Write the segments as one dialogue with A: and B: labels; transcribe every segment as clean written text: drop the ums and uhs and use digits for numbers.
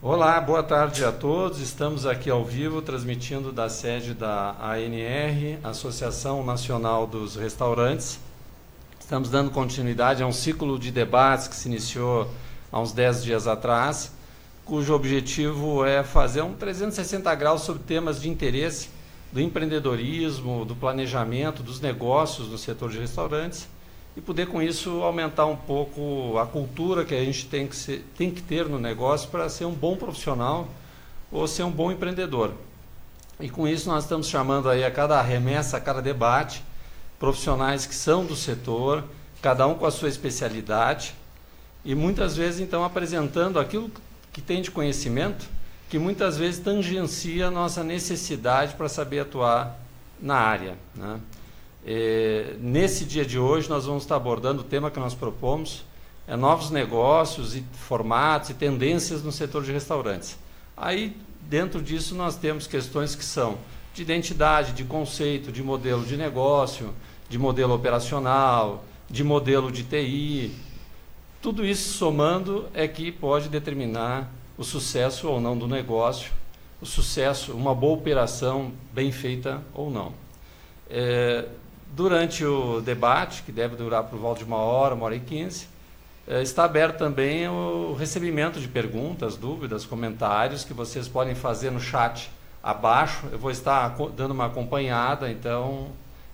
A: Olá, boa tarde a todos. Estamos aqui ao vivo, transmitindo da sede da ANR, Associação Nacional dos Restaurantes. Estamos dando continuidade a um ciclo de debates que se iniciou há uns 10 dias atrás, cujo objetivo é fazer um 360 graus sobre temas de interesse do empreendedorismo, do planejamento, dos negócios no setor de restaurantes, e poder, com isso, aumentar um pouco a cultura que a gente tem que ter no negócio para ser um bom profissional ou ser um bom empreendedor. E com isso nós estamos chamando aí a cada remessa, a cada debate, profissionais que são do setor, cada um com a sua especialidade, e muitas vezes, então, apresentando aquilo que tem de conhecimento, que muitas vezes tangencia a nossa necessidade para saber atuar na área, né? Nesse dia de hoje nós vamos estar abordando o tema que nós propomos, novos negócios e formatos e tendências no setor de restaurantes. Aí dentro disso nós temos questões que são de identidade, de conceito, de modelo de negócio, de modelo operacional, de modelo de TI. Tudo isso somando é que pode determinar o sucesso ou não do negócio, o sucesso, uma boa operação bem feita ou não. Durante o debate, que deve durar por volta de 1 e 15, está aberto também o recebimento de perguntas, dúvidas, comentários que vocês podem fazer no chat abaixo. Eu vou estar dando uma acompanhada, então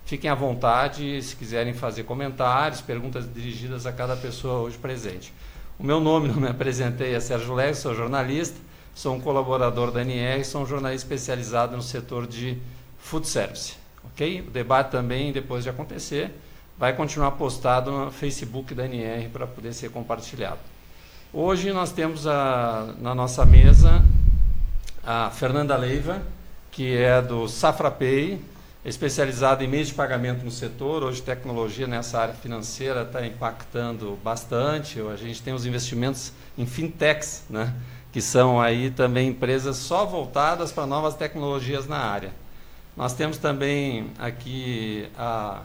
A: fiquem à vontade se quiserem fazer comentários, perguntas dirigidas a cada pessoa hoje presente. O meu nome, não me apresentei, é Sérgio Lex, sou jornalista, sou um colaborador da ANR, sou um jornalista especializado no setor de food service. Okay? O debate também, depois de acontecer, vai continuar postado no Facebook da ANR para poder ser compartilhado. Hoje nós temos na nossa mesa a Fernanda Leiva, que é do SafraPay, especializada em meios de pagamento no setor. Hoje tecnologia nessa área financeira está impactando bastante. A gente tem os investimentos em fintechs, né? Que são aí também empresas só voltadas para novas tecnologias na área. Nós temos também aqui a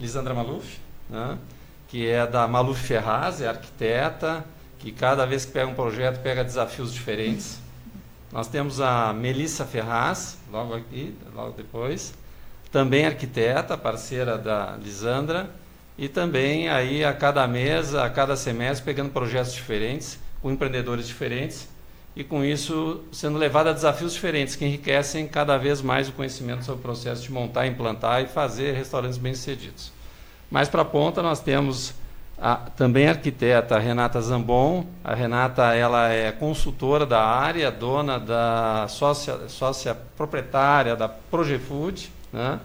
A: Lisandra Maluf, né, que é da Maluf Ferraz, é arquiteta, que cada vez que pega um projeto pega desafios diferentes. Nós temos a Melissa Ferraz, logo aqui, logo depois, também arquiteta, parceira da Lisandra, e também aí a cada mês, a cada semestre, pegando projetos diferentes, com empreendedores diferentes, e com isso sendo levado a desafios diferentes, que enriquecem cada vez mais o conhecimento sobre o processo de montar, implantar e fazer restaurantes bem-sucedidos. Mais para a ponta nós temos também a arquiteta Renata Zambon. A Renata, ela é consultora da área, dona da sócia proprietária da Progefood, né?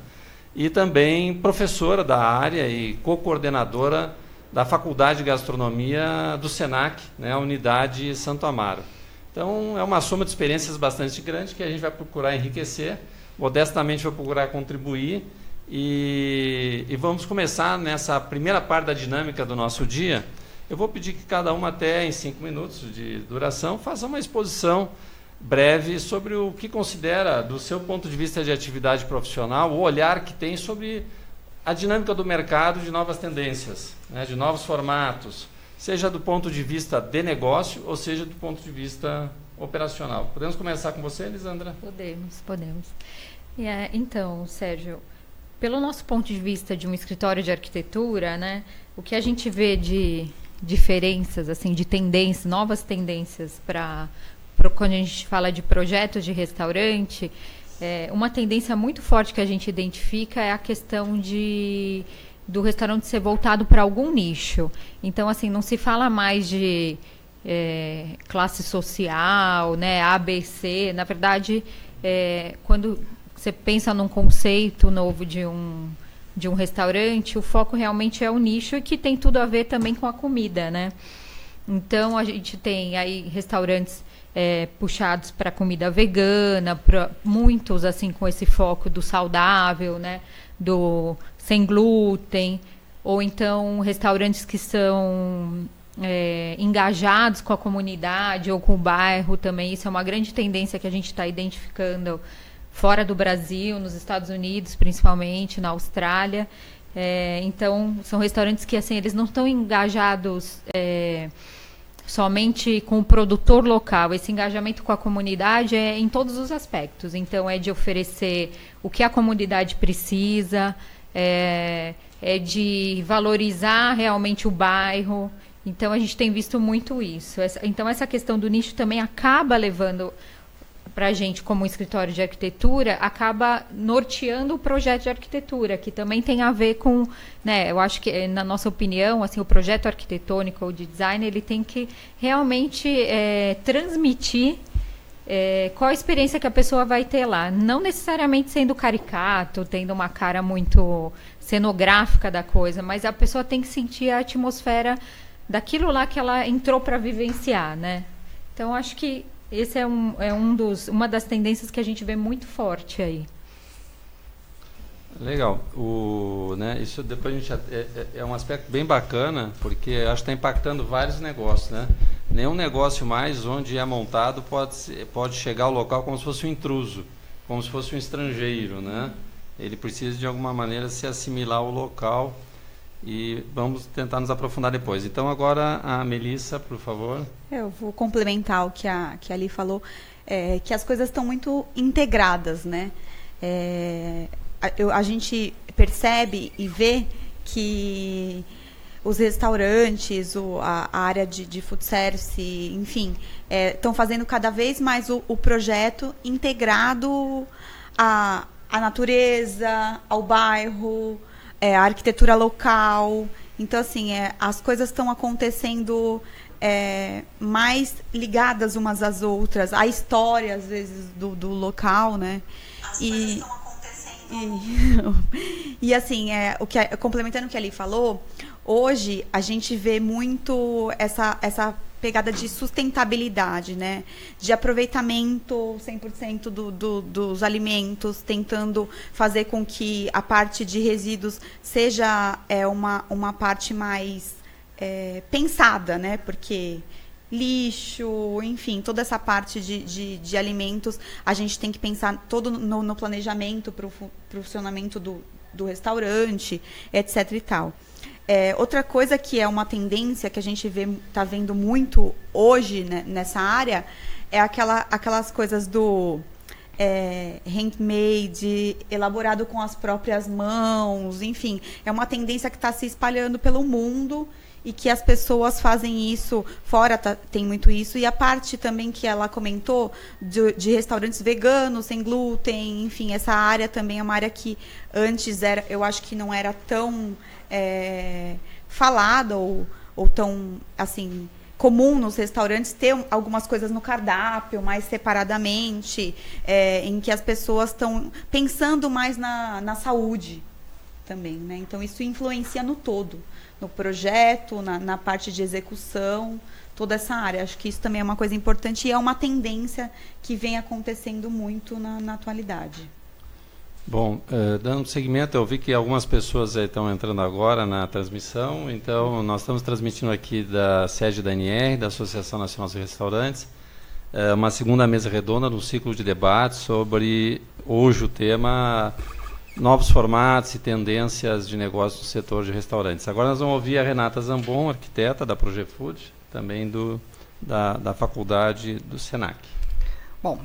A: E também professora da área e co-coordenadora da Faculdade de Gastronomia do SENAC, né, a unidade Santo Amaro. Então, é uma soma de experiências bastante grande que a gente vai procurar enriquecer, modestamente vai procurar contribuir, e vamos começar nessa primeira parte da dinâmica do nosso dia. Eu vou pedir que cada uma, até em 5 minutos de duração, faça uma exposição breve sobre o que considera, do seu ponto de vista de atividade profissional, o olhar que tem sobre a dinâmica do mercado, de novas tendências, né, de novos formatos, seja do ponto de vista de negócio ou seja do ponto de vista operacional. Podemos começar com você, Lisandra?
B: Podemos. Então, Sérgio, pelo nosso ponto de vista de um escritório de arquitetura, né, o que a gente vê de diferenças, assim, de tendências, novas tendências para quando a gente fala de projetos de restaurante, uma tendência muito forte que a gente identifica é a questão do restaurante ser voltado para algum nicho. Então, assim, não se fala mais de classe social, né, A, B, C. Na verdade, quando você pensa num conceito novo de um restaurante, o foco realmente é o nicho, e que tem tudo a ver também com a comida, né? Então, a gente tem aí restaurantes puxados para comida vegana, muitos assim com esse foco do saudável, né, do sem glúten, ou então restaurantes que são engajados com a comunidade ou com o bairro também. Isso é uma grande tendência que a gente está identificando fora do Brasil, nos Estados Unidos, principalmente, na Austrália. Então, são restaurantes que, assim, eles não estão engajados somente com o produtor local. Esse engajamento com a comunidade é em todos os aspectos. Então, é de oferecer o que a comunidade precisa, é de valorizar realmente o bairro. Então, a gente tem visto muito isso. Então, essa questão do nicho também acaba levando para a gente, como escritório de arquitetura, acaba norteando o projeto de arquitetura, que também tem a ver com, né, eu acho que, na nossa opinião, assim, o projeto arquitetônico ou de design, ele tem que realmente transmitir qual a experiência que a pessoa vai ter lá. Não necessariamente sendo caricato, tendo uma cara muito cenográfica da coisa, mas a pessoa tem que sentir a atmosfera daquilo lá que ela entrou para vivenciar, né? Então, acho que esse é uma das tendências que a gente vê muito forte aí.
A: Legal. Né, isso depois a gente é um aspecto bem bacana, porque acho que está impactando vários negócios, né? Nenhum negócio mais onde é montado pode chegar ao local como se fosse um intruso, como se fosse um estrangeiro, né? Ele precisa de alguma maneira se assimilar ao local. E vamos tentar nos aprofundar depois. Então, agora, a Melissa, por favor.
C: Eu vou complementar o que a Ali falou, que as coisas estão muito integradas, né? A gente percebe e vê que os restaurantes, a área de food service, enfim, estão fazendo cada vez mais o projeto integrado à natureza, ao bairro, a arquitetura local. Então, assim, as coisas estão acontecendo mais ligadas umas às outras, a história, às vezes, do local, né? As coisas estão acontecendo. E assim, complementando o que a Ali falou, hoje a gente vê muito essa pegada de sustentabilidade, né? De aproveitamento 100% dos alimentos, tentando fazer com que a parte de resíduos seja uma parte mais pensada, né? Porque lixo, enfim, toda essa parte de alimentos, a gente tem que pensar todo no planejamento para o funcionamento do restaurante, etc. e tal. Outra coisa que é uma tendência que a gente está vendo muito hoje, né, nessa área, é aquelas coisas do handmade, elaborado com as próprias mãos, enfim. É uma tendência que está se espalhando pelo mundo e que as pessoas fazem isso, fora tem muito isso. E a parte também que ela comentou de restaurantes veganos, sem glúten, enfim, essa área também é uma área que antes eu acho que não era tão falada ou tão, assim, comum nos restaurantes ter algumas coisas no cardápio, mais separadamente, em que as pessoas estão pensando mais na saúde também, né? Então, isso influencia no todo, no projeto, na parte de execução, toda essa área. Acho que isso também é uma coisa importante e é uma tendência que vem acontecendo muito na atualidade.
A: Bom, dando seguimento, eu vi que algumas pessoas estão entrando agora na transmissão. Então, nós estamos transmitindo aqui da sede da ANR, da Associação Nacional de Restaurantes, uma segunda mesa redonda no ciclo de debate sobre, hoje, o tema novos formatos e tendências de negócio do setor de restaurantes. Agora nós vamos ouvir a Renata Zambon, arquiteta da Projefood, também da faculdade do Senac.
D: Bom,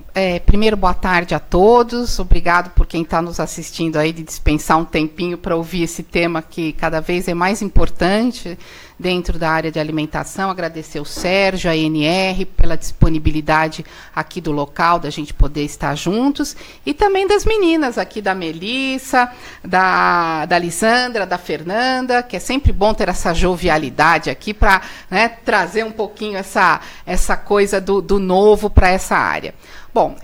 D: primeiro, boa tarde a todos. Obrigado por quem está nos assistindo aí, de dispensar um tempinho para ouvir esse tema que cada vez é mais importante dentro da área de alimentação. Agradecer o Sérgio, a ANR, pela disponibilidade aqui do local, da gente poder estar juntos, e também das meninas aqui, da Melissa, da Lisandra, da Fernanda, que é sempre bom ter essa jovialidade aqui para, né, trazer um pouquinho essa coisa do novo para essa área. Bom,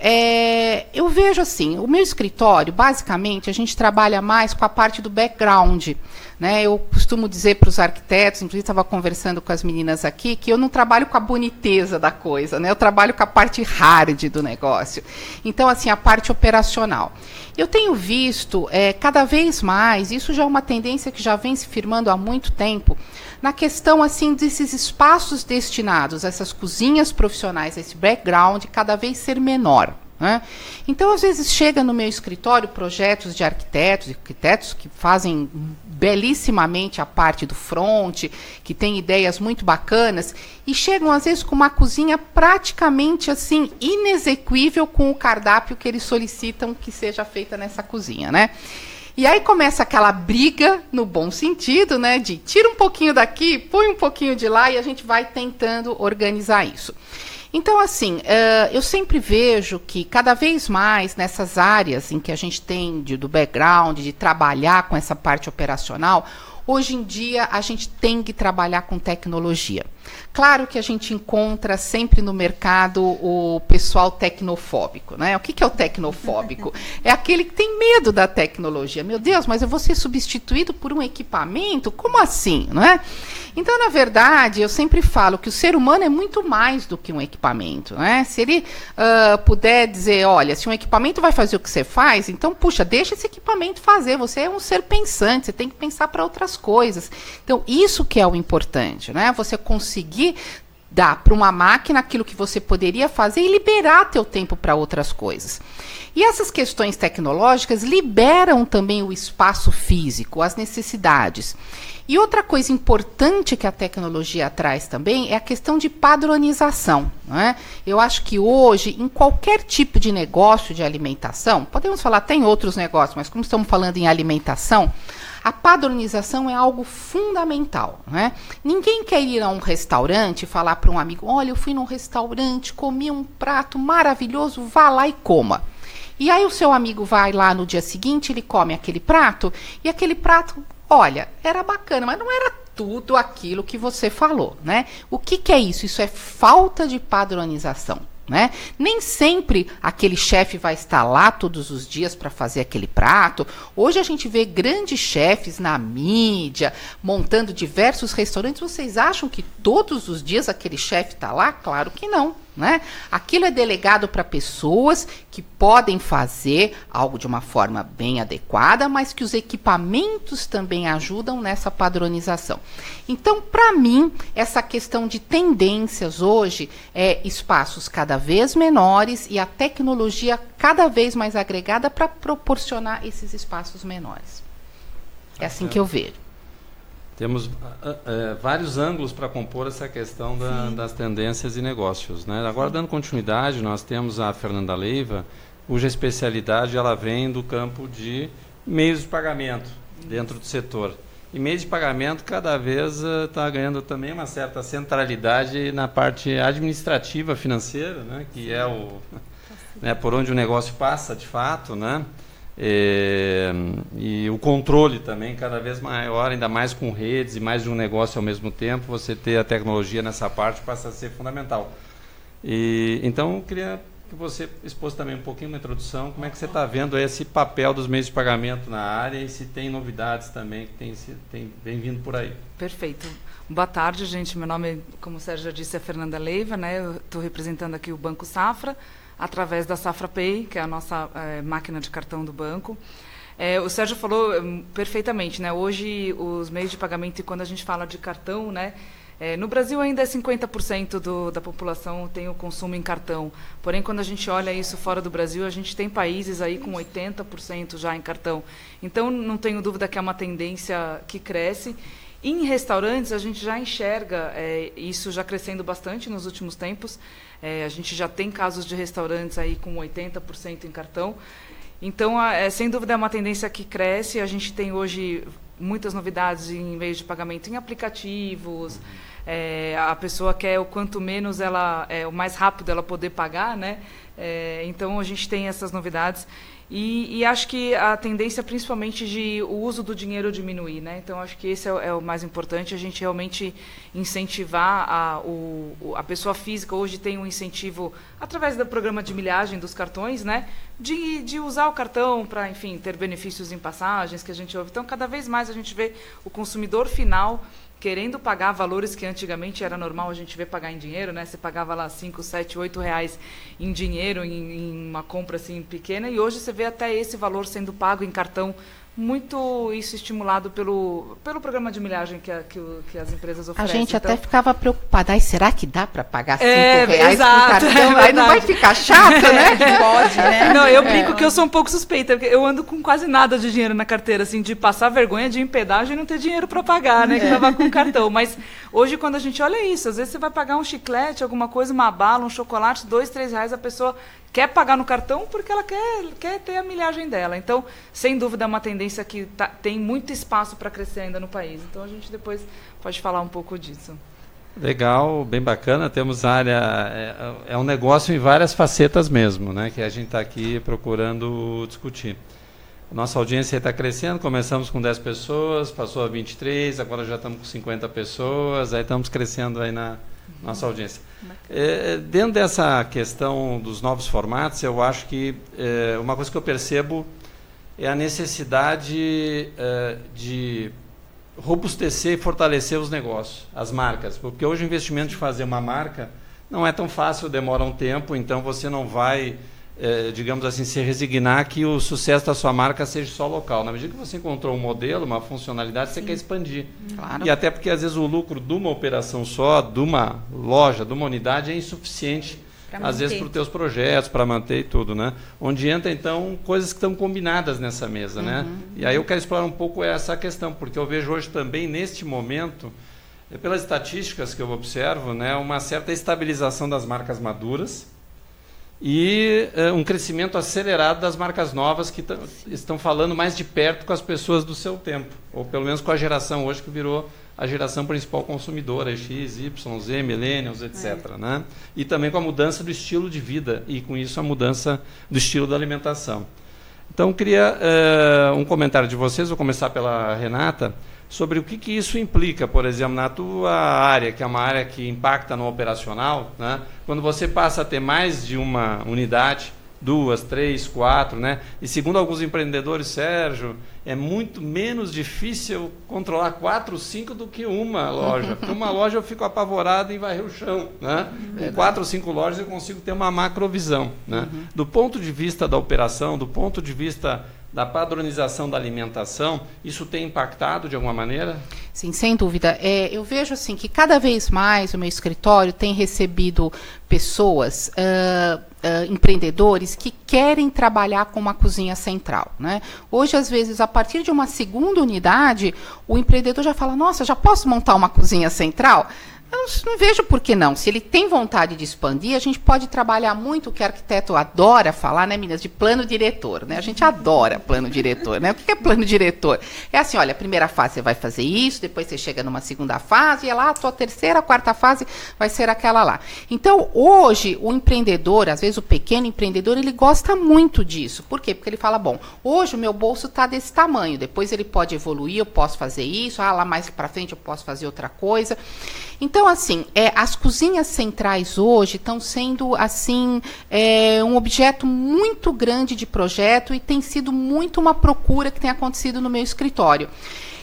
D: eu vejo assim, o meu escritório, basicamente, a gente trabalha mais com a parte do background, né? Eu costumo dizer para os arquitetos, inclusive estava conversando com as meninas aqui, que eu não trabalho com a boniteza da coisa, né? Eu trabalho com a parte hard do negócio. Então, assim, a parte operacional. Eu tenho visto cada vez mais, isso já é uma tendência que já vem se firmando há muito tempo, na questão, assim, desses espaços destinados a essas cozinhas profissionais, esse background, cada vez ser menor. né? Então, às vezes, chega no meu escritório projetos de arquitetos que fazem belíssimamente a parte do front, que tem ideias muito bacanas, e chegam, às vezes, com uma cozinha praticamente, assim, inexequível com o cardápio que eles solicitam que seja feita nessa cozinha, né? E aí começa aquela briga, no bom sentido, né, de tira um pouquinho daqui, põe um pouquinho de lá, e a gente vai tentando organizar isso. Então, assim, eu sempre vejo que cada vez mais nessas áreas em que a gente tem do background, de trabalhar com essa parte operacional, hoje em dia a gente tem que trabalhar com tecnologia. Claro que a gente encontra sempre no mercado o pessoal tecnofóbico, né? O que é o tecnofóbico? É aquele que tem medo da tecnologia. Meu Deus, mas eu vou ser substituído por um equipamento? Como assim, não é? Então, na verdade, eu sempre falo que o ser humano é muito mais do que um equipamento, né? Se ele puder dizer, olha, se um equipamento vai fazer o que você faz, então, puxa, deixa esse equipamento fazer. Você é um ser pensante, você tem que pensar para outras coisas. Então, isso que é o importante, né? Você conseguir dar para uma máquina aquilo que você poderia fazer e liberar teu tempo para outras coisas. E essas questões tecnológicas liberam também o espaço físico, as necessidades. E outra coisa importante que a tecnologia traz também é a questão de padronização, né? Eu acho que hoje, em qualquer tipo de negócio de alimentação, podemos falar até em outros negócios, mas como estamos falando em alimentação, a padronização é algo fundamental, né? Ninguém quer ir a um restaurante e falar para um amigo, olha, eu fui num restaurante, comi um prato maravilhoso, vá lá e coma. E aí o seu amigo vai lá no dia seguinte, ele come aquele prato, e aquele prato, olha, era bacana, mas não era tudo aquilo que você falou, né? O que é isso? Isso é falta de padronização, né? Nem sempre aquele chefe vai estar lá todos os dias para fazer aquele prato. Hoje a gente vê grandes chefes na mídia, montando diversos restaurantes. Vocês acham que todos os dias aquele chefe está lá? Claro que não, né? Aquilo é delegado para pessoas que podem fazer algo de uma forma bem adequada, mas que os equipamentos também ajudam nessa padronização. Então, para mim, essa questão de tendências hoje é espaços cada vez menores e a tecnologia cada vez mais agregada para proporcionar esses espaços menores. É assim que eu vejo.
A: Temos vários ângulos para compor essa questão das tendências e negócios, né? Agora, dando continuidade, nós temos a Fernanda Leiva, cuja especialidade ela vem do campo de meios de pagamento dentro do setor. E meios de pagamento cada vez está ganhando também uma certa centralidade na parte administrativa financeira, né? Que é né, por onde o negócio passa, de fato, né? E o controle também cada vez maior, ainda mais com redes e mais de um negócio ao mesmo tempo, você ter a tecnologia nessa parte passa a ser fundamental. Então, eu queria que você expôs também um pouquinho uma introdução, como é que você está vendo esse papel dos meios de pagamento na área e se tem novidades também que vem vindo por aí.
E: Perfeito. Boa tarde, gente. Meu nome, como o Sérgio já disse, é Fernanda Leiva, né? Eu estou representando aqui o Banco Safra, através da Safra Pay, que é a nossa máquina de cartão do banco. O Sérgio falou perfeitamente, né? Hoje, os meios de pagamento, e quando a gente fala de cartão, né? No Brasil ainda é 50% da população tem o consumo em cartão. Porém, quando a gente olha isso fora do Brasil, a gente tem países aí com 80% já em cartão. Então, não tenho dúvida que é uma tendência que cresce. Em restaurantes, a gente já enxerga isso já crescendo bastante nos últimos tempos. A gente já tem casos de restaurantes aí com 80% em cartão. Então, sem dúvida, é uma tendência que cresce. A gente tem hoje muitas novidades em meios de pagamento em aplicativos. A pessoa quer o quanto menos o mais rápido ela poder pagar, né? Então, a gente tem essas novidades. E acho que a tendência, principalmente, de o uso do dinheiro diminuir, né? Então, acho que esse é o mais importante, a gente realmente incentivar a pessoa física. Hoje tem um incentivo, através do programa de milhagem dos cartões, né? De usar o cartão para, enfim, ter benefícios em passagens que a gente ouve. Então, cada vez mais a gente vê o consumidor final querendo pagar valores que antigamente era normal a gente ver pagar em dinheiro, né? Você pagava lá 5, 7, 8 reais em dinheiro, em uma compra assim pequena, e hoje você vê até esse valor sendo pago em cartão muito isso estimulado pelo programa de milhagem que as empresas oferecem.
D: A gente
E: então,
D: até ficava preocupada. Será que dá para pagar R$5
E: exato,
D: com cartão? Aí não vai ficar chato, né?
C: Pode, né?
E: Não, eu brinco que eu sou um pouco suspeita, porque eu ando com quase nada de dinheiro na carteira, assim, de passar vergonha de ir em pedágio e não ter dinheiro para pagar, né? Que tava com cartão. Mas hoje, quando a gente olha isso, às vezes você vai pagar um chiclete, alguma coisa, uma bala, um chocolate, R$2, R$3, a pessoa quer pagar no cartão porque ela quer ter a milhagem dela. Então, sem dúvida, é uma tendência que tem muito espaço para crescer ainda no país. Então, a gente depois pode falar um pouco disso.
A: Legal, bem bacana. Temos área... É um negócio em várias facetas mesmo, né? Que a gente está aqui procurando discutir. Nossa audiência está crescendo. Começamos com 10 pessoas, passou a 23, agora já estamos com 50 pessoas. Aí estamos crescendo aí na nossa audiência. Dentro dessa questão dos novos formatos, eu acho que uma coisa que eu percebo é a necessidade de robustecer e fortalecer os negócios, as marcas. Porque hoje o investimento de fazer uma marca não é tão fácil, demora um tempo, então você não vai, digamos assim, se resignar que o sucesso da sua marca seja só local. Na medida que você encontrou um modelo, uma funcionalidade, você quer expandir.
D: Claro.
A: E até porque, às vezes, o lucro de uma operação só, de uma loja, de uma unidade, é insuficiente, às vezes, para os teus projetos, para manter e tudo, né? Onde entra, então, coisas que estão combinadas nessa mesa, né? E aí eu quero explorar um pouco essa questão, porque eu vejo hoje também, neste momento, pelas estatísticas que eu observo, né, uma certa estabilização das marcas maduras, e um crescimento acelerado das marcas novas que estão falando mais de perto com as pessoas do seu tempo, ou pelo menos com a geração hoje que virou a geração principal consumidora, X, Y, Z, Millennials, etc. Né? E também com a mudança do estilo de vida e, com isso, a mudança do estilo da alimentação. Então, eu queria um comentário de vocês, vou começar pela Renata, sobre o que isso implica, por exemplo, na tua área, que é uma área que impacta no operacional, né? Quando você passa a ter mais de uma unidade, 2, 3, 4, né? E segundo alguns empreendedores, Sérgio, é muito menos difícil controlar 4, 5 do que uma loja. Porque uma loja eu fico apavorado em varrer o chão, né? Com 4 ou 5 lojas eu consigo ter uma macrovisão, né? Do ponto de vista da operação, do ponto de vista da padronização da alimentação, isso tem impactado de alguma maneira?
D: Sim, sem dúvida. Eu vejo assim que cada vez mais o meu escritório tem recebido pessoas, empreendedores que querem trabalhar com uma cozinha central, né? Hoje, às vezes, a partir de uma segunda unidade, o empreendedor já fala, nossa, já posso montar uma cozinha central? Eu não vejo por que não. Se ele tem vontade de expandir, a gente pode trabalhar muito, o que o arquiteto adora falar, né, meninas, de plano diretor, né? A gente adora plano diretor, né? O que é plano diretor? É assim, olha, a primeira fase você vai fazer isso, depois você chega numa segunda fase, e lá a tua terceira, quarta fase vai ser aquela lá. Então, hoje, o empreendedor, às vezes o pequeno empreendedor, ele gosta muito disso. Por quê? Porque ele fala, bom, hoje o meu bolso está desse tamanho, depois ele pode evoluir, eu posso fazer isso, lá mais para frente eu posso fazer outra coisa. Então, assim, as cozinhas centrais hoje estão sendo, assim, um objeto muito grande de projeto e tem sido muito uma procura que tem acontecido no meu escritório.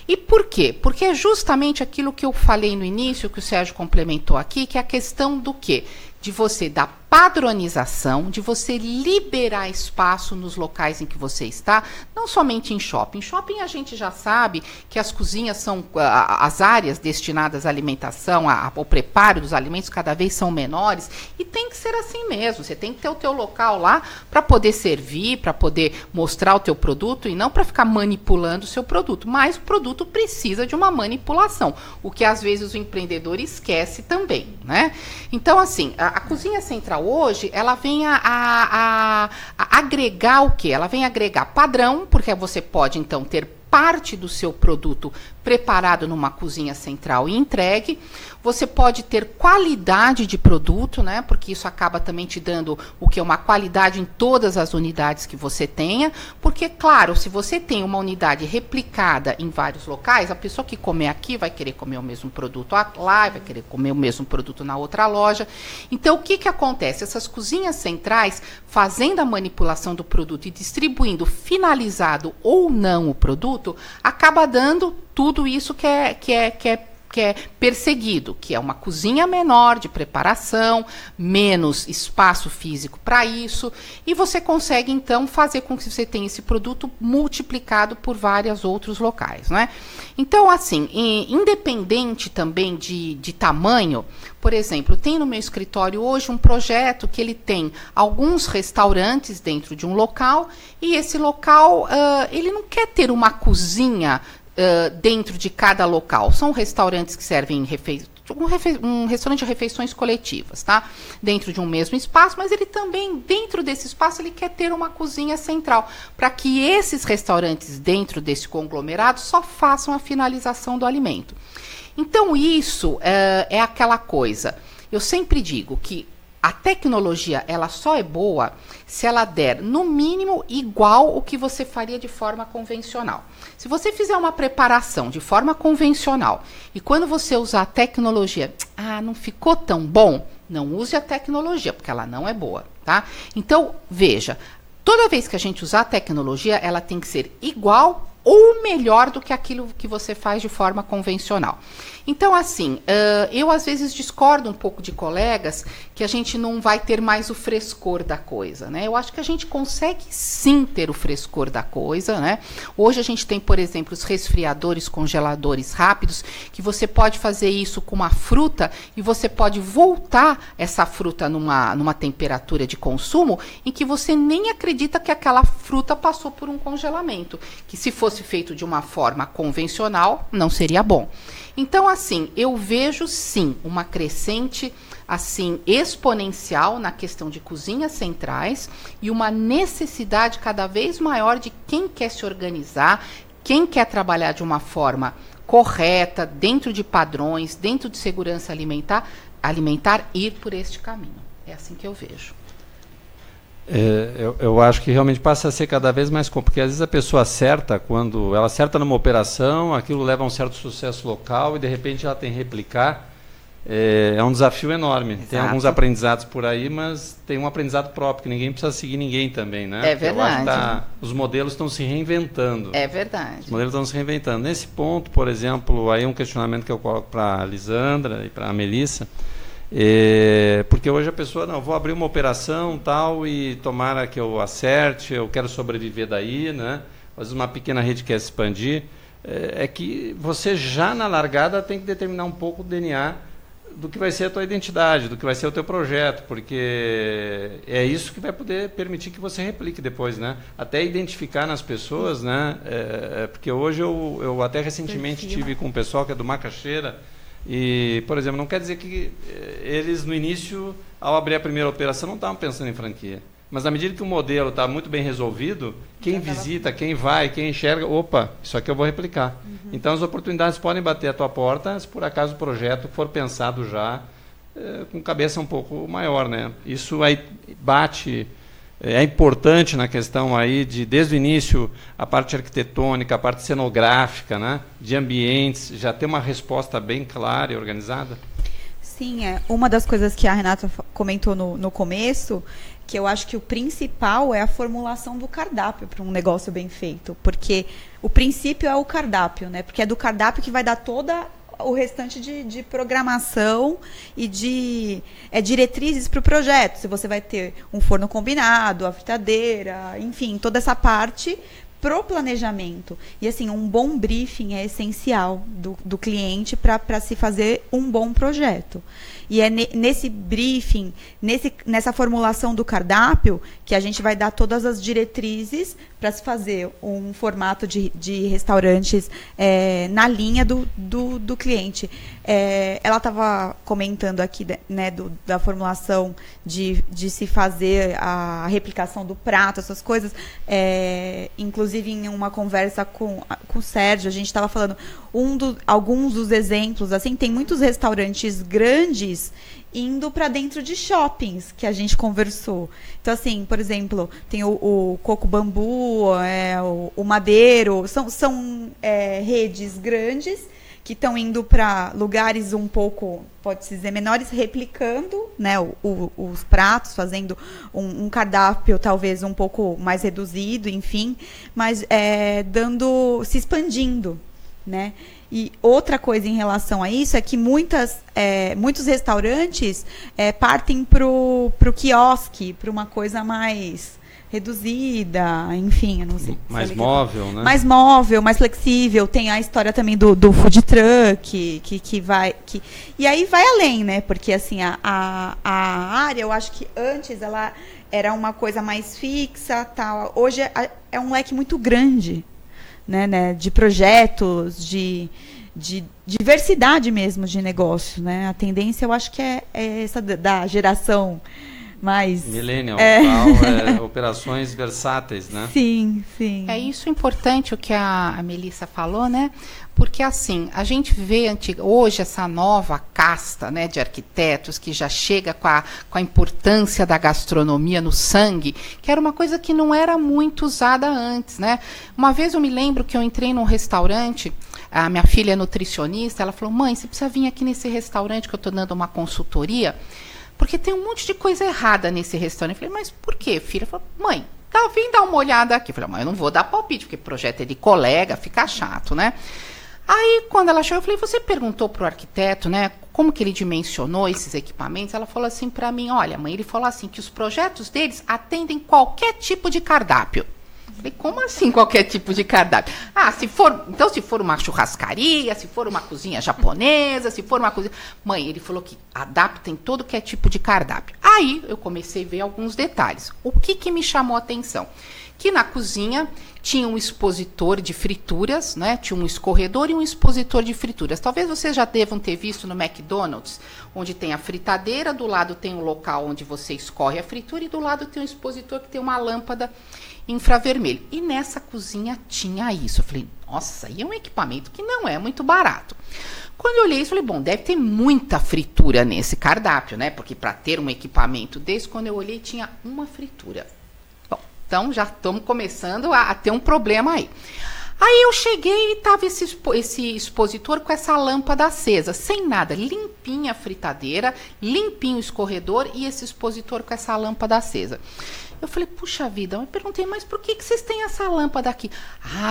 D: E por quê? Porque é justamente aquilo que eu falei no início, que o Sérgio complementou aqui, que é a questão do quê? De você dar padronização, de você liberar espaço nos locais em que você está, não somente em shopping. Em shopping a gente já sabe que as cozinhas são, as áreas destinadas à alimentação, ao preparo dos alimentos cada vez são menores e tem que ser assim mesmo. Você tem que ter o teu local lá para poder servir, para poder mostrar o teu produto e não para ficar manipulando o seu produto. Mas o produto precisa de uma manipulação, o que às vezes o empreendedor esquece também, né? Então, assim, a cozinha central hoje, ela vem a agregar o quê? Ela vem agregar padrão, porque você pode, então, ter parte do seu produto preparado numa cozinha central e entregue. Você pode ter qualidade de produto, né? Porque isso acaba também te dando o que é uma qualidade em todas as unidades que você tenha. Porque, claro, se você tem uma unidade replicada em vários locais, a pessoa que comer aqui vai querer comer o mesmo produto lá, vai querer comer o mesmo produto na outra loja. Então, o que acontece? Essas cozinhas centrais, fazendo a manipulação do produto e distribuindo finalizado ou não o produto, acaba dando tudo isso que é perseguido, que é uma cozinha menor de preparação, menos espaço físico para isso, e você consegue, então, fazer com que você tenha esse produto multiplicado por vários outros locais, não é? Então, assim, independente também de tamanho, por exemplo, tem no meu escritório hoje um projeto que ele tem alguns restaurantes dentro de um local, e esse local, ele não quer ter uma cozinha dentro de cada local. São restaurantes que servem um restaurante de refeições coletivas, tá? Dentro de um mesmo espaço, mas ele também, dentro desse espaço, ele quer ter uma cozinha central, para que esses restaurantes dentro desse conglomerado só façam a finalização do alimento. Então, isso é aquela coisa. Eu sempre digo que a tecnologia, ela só é boa se ela der, no mínimo, igual o que você faria de forma convencional. Se você fizer uma preparação de forma convencional e quando você usar a tecnologia, não ficou tão bom, não use a tecnologia, porque ela não é boa, tá? Então, veja, toda vez que a gente usar a tecnologia, ela tem que ser igual ou melhor do que aquilo que você faz de forma convencional. Então, assim, eu às vezes discordo um pouco de colegas que a gente não vai ter mais o frescor da coisa, né? Eu acho que a gente consegue sim ter o frescor da coisa, né? Hoje a gente tem, por exemplo, os resfriadores, congeladores rápidos, que você pode fazer isso com uma fruta e você pode voltar essa fruta numa temperatura de consumo em que você nem acredita que aquela fruta passou por um congelamento, que se fosse feito de uma forma convencional, não seria bom. Então, assim, eu vejo, sim, uma crescente, assim, exponencial na questão de cozinhas centrais e uma necessidade cada vez maior de quem quer se organizar, quem quer trabalhar de uma forma correta, dentro de padrões, dentro de segurança alimentar, ir por este caminho. É assim que eu vejo.
A: Eu acho que realmente passa a ser cada vez mais complexo, porque às vezes a pessoa acerta, quando ela acerta numa operação, aquilo leva a um certo sucesso local e de repente ela tem que replicar. É um desafio enorme. Exato. Tem alguns aprendizados por aí, mas tem um aprendizado próprio, que ninguém precisa seguir ninguém também, né?
D: É verdade.
A: Eu acho que os modelos estão se reinventando.
D: É verdade.
A: Os modelos estão se reinventando. Nesse ponto, por exemplo, aí um questionamento que eu coloco para a Lisandra e para a Melissa, porque hoje a pessoa, não, vou abrir uma operação tal e tomara que eu acerte, eu quero sobreviver daí, né? Às vezes uma pequena rede quer se expandir, é que você já na largada tem que determinar um pouco o DNA do que vai ser a tua identidade, do que vai ser o teu projeto, porque é isso que vai poder permitir que você replique depois, né? Até identificar nas pessoas, né? Porque hoje eu até recentemente tive com um pessoal que é do Macaxeira. E, por exemplo, não quer dizer que eles, no início, ao abrir a primeira operação, não estavam pensando em franquia. Mas, na medida que o modelo está muito bem resolvido, quem visita, quem vai, quem enxerga, opa, isso aqui eu vou replicar. Uhum. Então, as oportunidades podem bater à tua porta, se por acaso o projeto for pensado já com cabeça um pouco maior, né? Isso aí bate... É importante na questão aí de, desde o início, a parte arquitetônica, a parte cenográfica, né, de ambientes, já ter uma resposta bem clara e organizada?
C: Sim, uma das coisas que a Renata comentou no começo, que eu acho que o principal é a formulação do cardápio para um negócio bem feito, porque o princípio é o cardápio, né, porque é do cardápio que vai dar toda o restante de programação e de diretrizes para o projeto. Se você vai ter um forno combinado, a fritadeira, enfim, toda essa parte pro planejamento. E assim, um bom briefing é essencial do cliente para se fazer um bom projeto. E é nesse briefing, nessa formulação do cardápio, que a gente vai dar todas as diretrizes para se fazer um formato de restaurantes na linha do cliente. Ela estava comentando aqui, né, da formulação de se fazer a replicação do prato, essas coisas. Inclusive, em uma conversa com o Sérgio, a gente estava falando alguns dos exemplos. Assim, tem muitos restaurantes grandes indo para dentro de shoppings, que a gente conversou. Então, assim, por exemplo, tem o Coco Bambu, o Madeiro, são redes grandes que estão indo para lugares um pouco, pode-se dizer, menores, replicando, né, os pratos, fazendo um cardápio talvez um pouco mais reduzido, enfim, mas se expandindo, né? E outra coisa em relação a isso é que muitos restaurantes partem para o quiosque, para uma coisa mais reduzida, enfim, eu não sei.
A: Mais móvel, né?
C: Mais móvel, mais flexível. Tem a história também do food truck, e aí vai além, né? Porque assim, a área, eu acho que antes ela era uma coisa mais fixa, tal. Hoje é um leque muito grande, né? De projetos, de diversidade mesmo de negócio, né? A tendência, eu acho que é essa da geração mais...
A: Millennial, operações versáteis, né?
C: Sim, sim.
D: É isso importante o que a Melissa falou, né? Porque assim, a gente vê hoje essa nova casta, né, de arquitetos que já chega com a importância da gastronomia no sangue, que era uma coisa que não era muito usada antes, né? Uma vez eu me lembro que eu entrei num restaurante, a minha filha é nutricionista, ela falou: mãe, você precisa vir aqui nesse restaurante que eu estou dando uma consultoria, porque tem um monte de coisa errada nesse restaurante. Eu falei: mas por quê, filha? Ela falou: mãe, vem dar uma olhada aqui. Eu falei: mãe, eu não vou dar palpite, porque projeto é de colega, fica chato, né? Aí, quando ela chegou, eu falei: você perguntou para o arquiteto, né, como que ele dimensionou esses equipamentos? Ela falou assim para mim: olha, mãe, ele falou assim, que os projetos deles atendem qualquer tipo de cardápio. Eu falei: como assim qualquer tipo de cardápio? Se for uma churrascaria, se for uma cozinha japonesa, se for uma cozinha... Mãe, ele falou que adapta em todo que é tipo de cardápio. Aí, eu comecei a ver alguns detalhes. O que me chamou a atenção? Que na cozinha tinha um expositor de frituras, né? Tinha um escorredor e um expositor de frituras. Talvez vocês já devam ter visto no McDonald's, onde tem a fritadeira, do lado tem um local onde você escorre a fritura e do lado tem um expositor que tem uma lâmpada infravermelho. E nessa cozinha tinha isso. Eu falei: nossa, e é um equipamento que não é muito barato. Quando eu olhei isso, eu falei: bom, deve ter muita fritura nesse cardápio, né? Porque para ter um equipamento desse, quando eu olhei, tinha uma fritura. Bom, então já estamos começando a ter um problema aí. Aí eu cheguei e estava esse expositor com essa lâmpada acesa, sem nada, limpinha a fritadeira, limpinho o escorredor e esse expositor com essa lâmpada acesa. Eu falei: puxa vida, eu perguntei: mas por que vocês têm essa lâmpada aqui?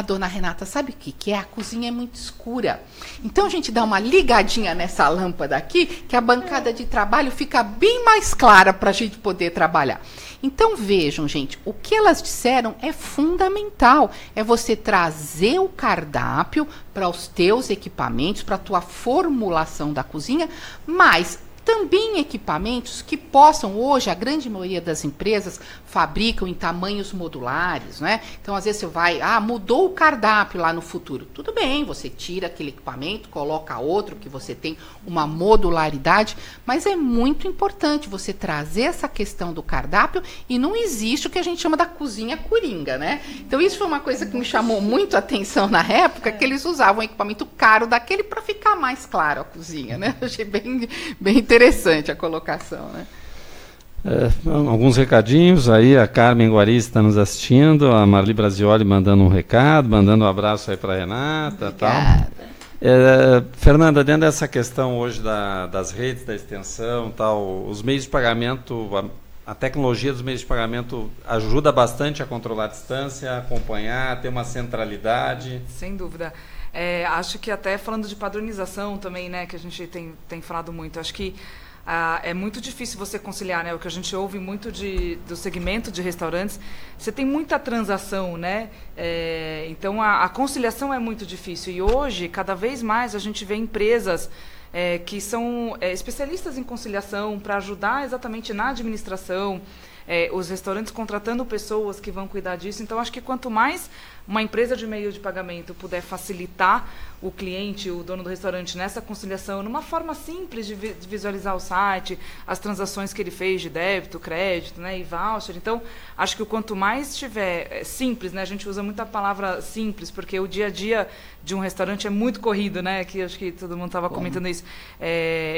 D: Dona Renata, sabe o que é? A cozinha é muito escura. Então a gente dá uma ligadinha nessa lâmpada aqui, que a bancada de trabalho fica bem mais clara para a gente poder trabalhar. Então vejam, gente, o que elas disseram é fundamental. É você trazer o cardápio para os teus equipamentos, para a tua formulação da cozinha, mas também equipamentos que possam, hoje, a grande maioria das empresas fabricam em tamanhos modulares, né? Então, às vezes você vai, mudou o cardápio lá no futuro. Tudo bem, você tira aquele equipamento, coloca outro, que você tem uma modularidade, mas é muito importante você trazer essa questão do cardápio e não existe o que a gente chama da cozinha coringa, né? Então, isso foi uma coisa que me chamou muito a atenção na época, que eles usavam um equipamento caro daquele para ficar mais claro a cozinha, né? Eu achei bem interessante a colocação, né?
A: Alguns recadinhos aí, a Carmen Guariz está nos assistindo, a Marli Brasioli mandando um recado, mandando um abraço aí para a Renata.
D: Obrigada.
A: Tal. Fernanda, dentro dessa questão hoje das redes, da extensão, tal, os meios de pagamento, a tecnologia dos meios de pagamento ajuda bastante a controlar a distância, acompanhar, ter uma centralidade?
E: Sem dúvida. Acho que até falando de padronização também, né, que a gente tem falado muito, acho que é muito difícil você conciliar, né? O que a gente ouve muito do segmento de restaurantes, você tem muita transação, né? Então, a conciliação é muito difícil. E hoje, cada vez mais, a gente vê empresas que são especialistas em conciliação para ajudar exatamente na administração, os restaurantes contratando pessoas que vão cuidar disso. Então, acho que quanto mais uma empresa de meio de pagamento puder facilitar o cliente, o dono do restaurante, nessa conciliação, numa forma simples de visualizar o site, as transações que ele fez de débito, crédito, né, e voucher. Então, acho que o quanto mais estiver simples, né, a gente usa muito a palavra simples, porque o dia a dia de um restaurante é muito corrido, né, que acho que todo mundo estava comentando isso.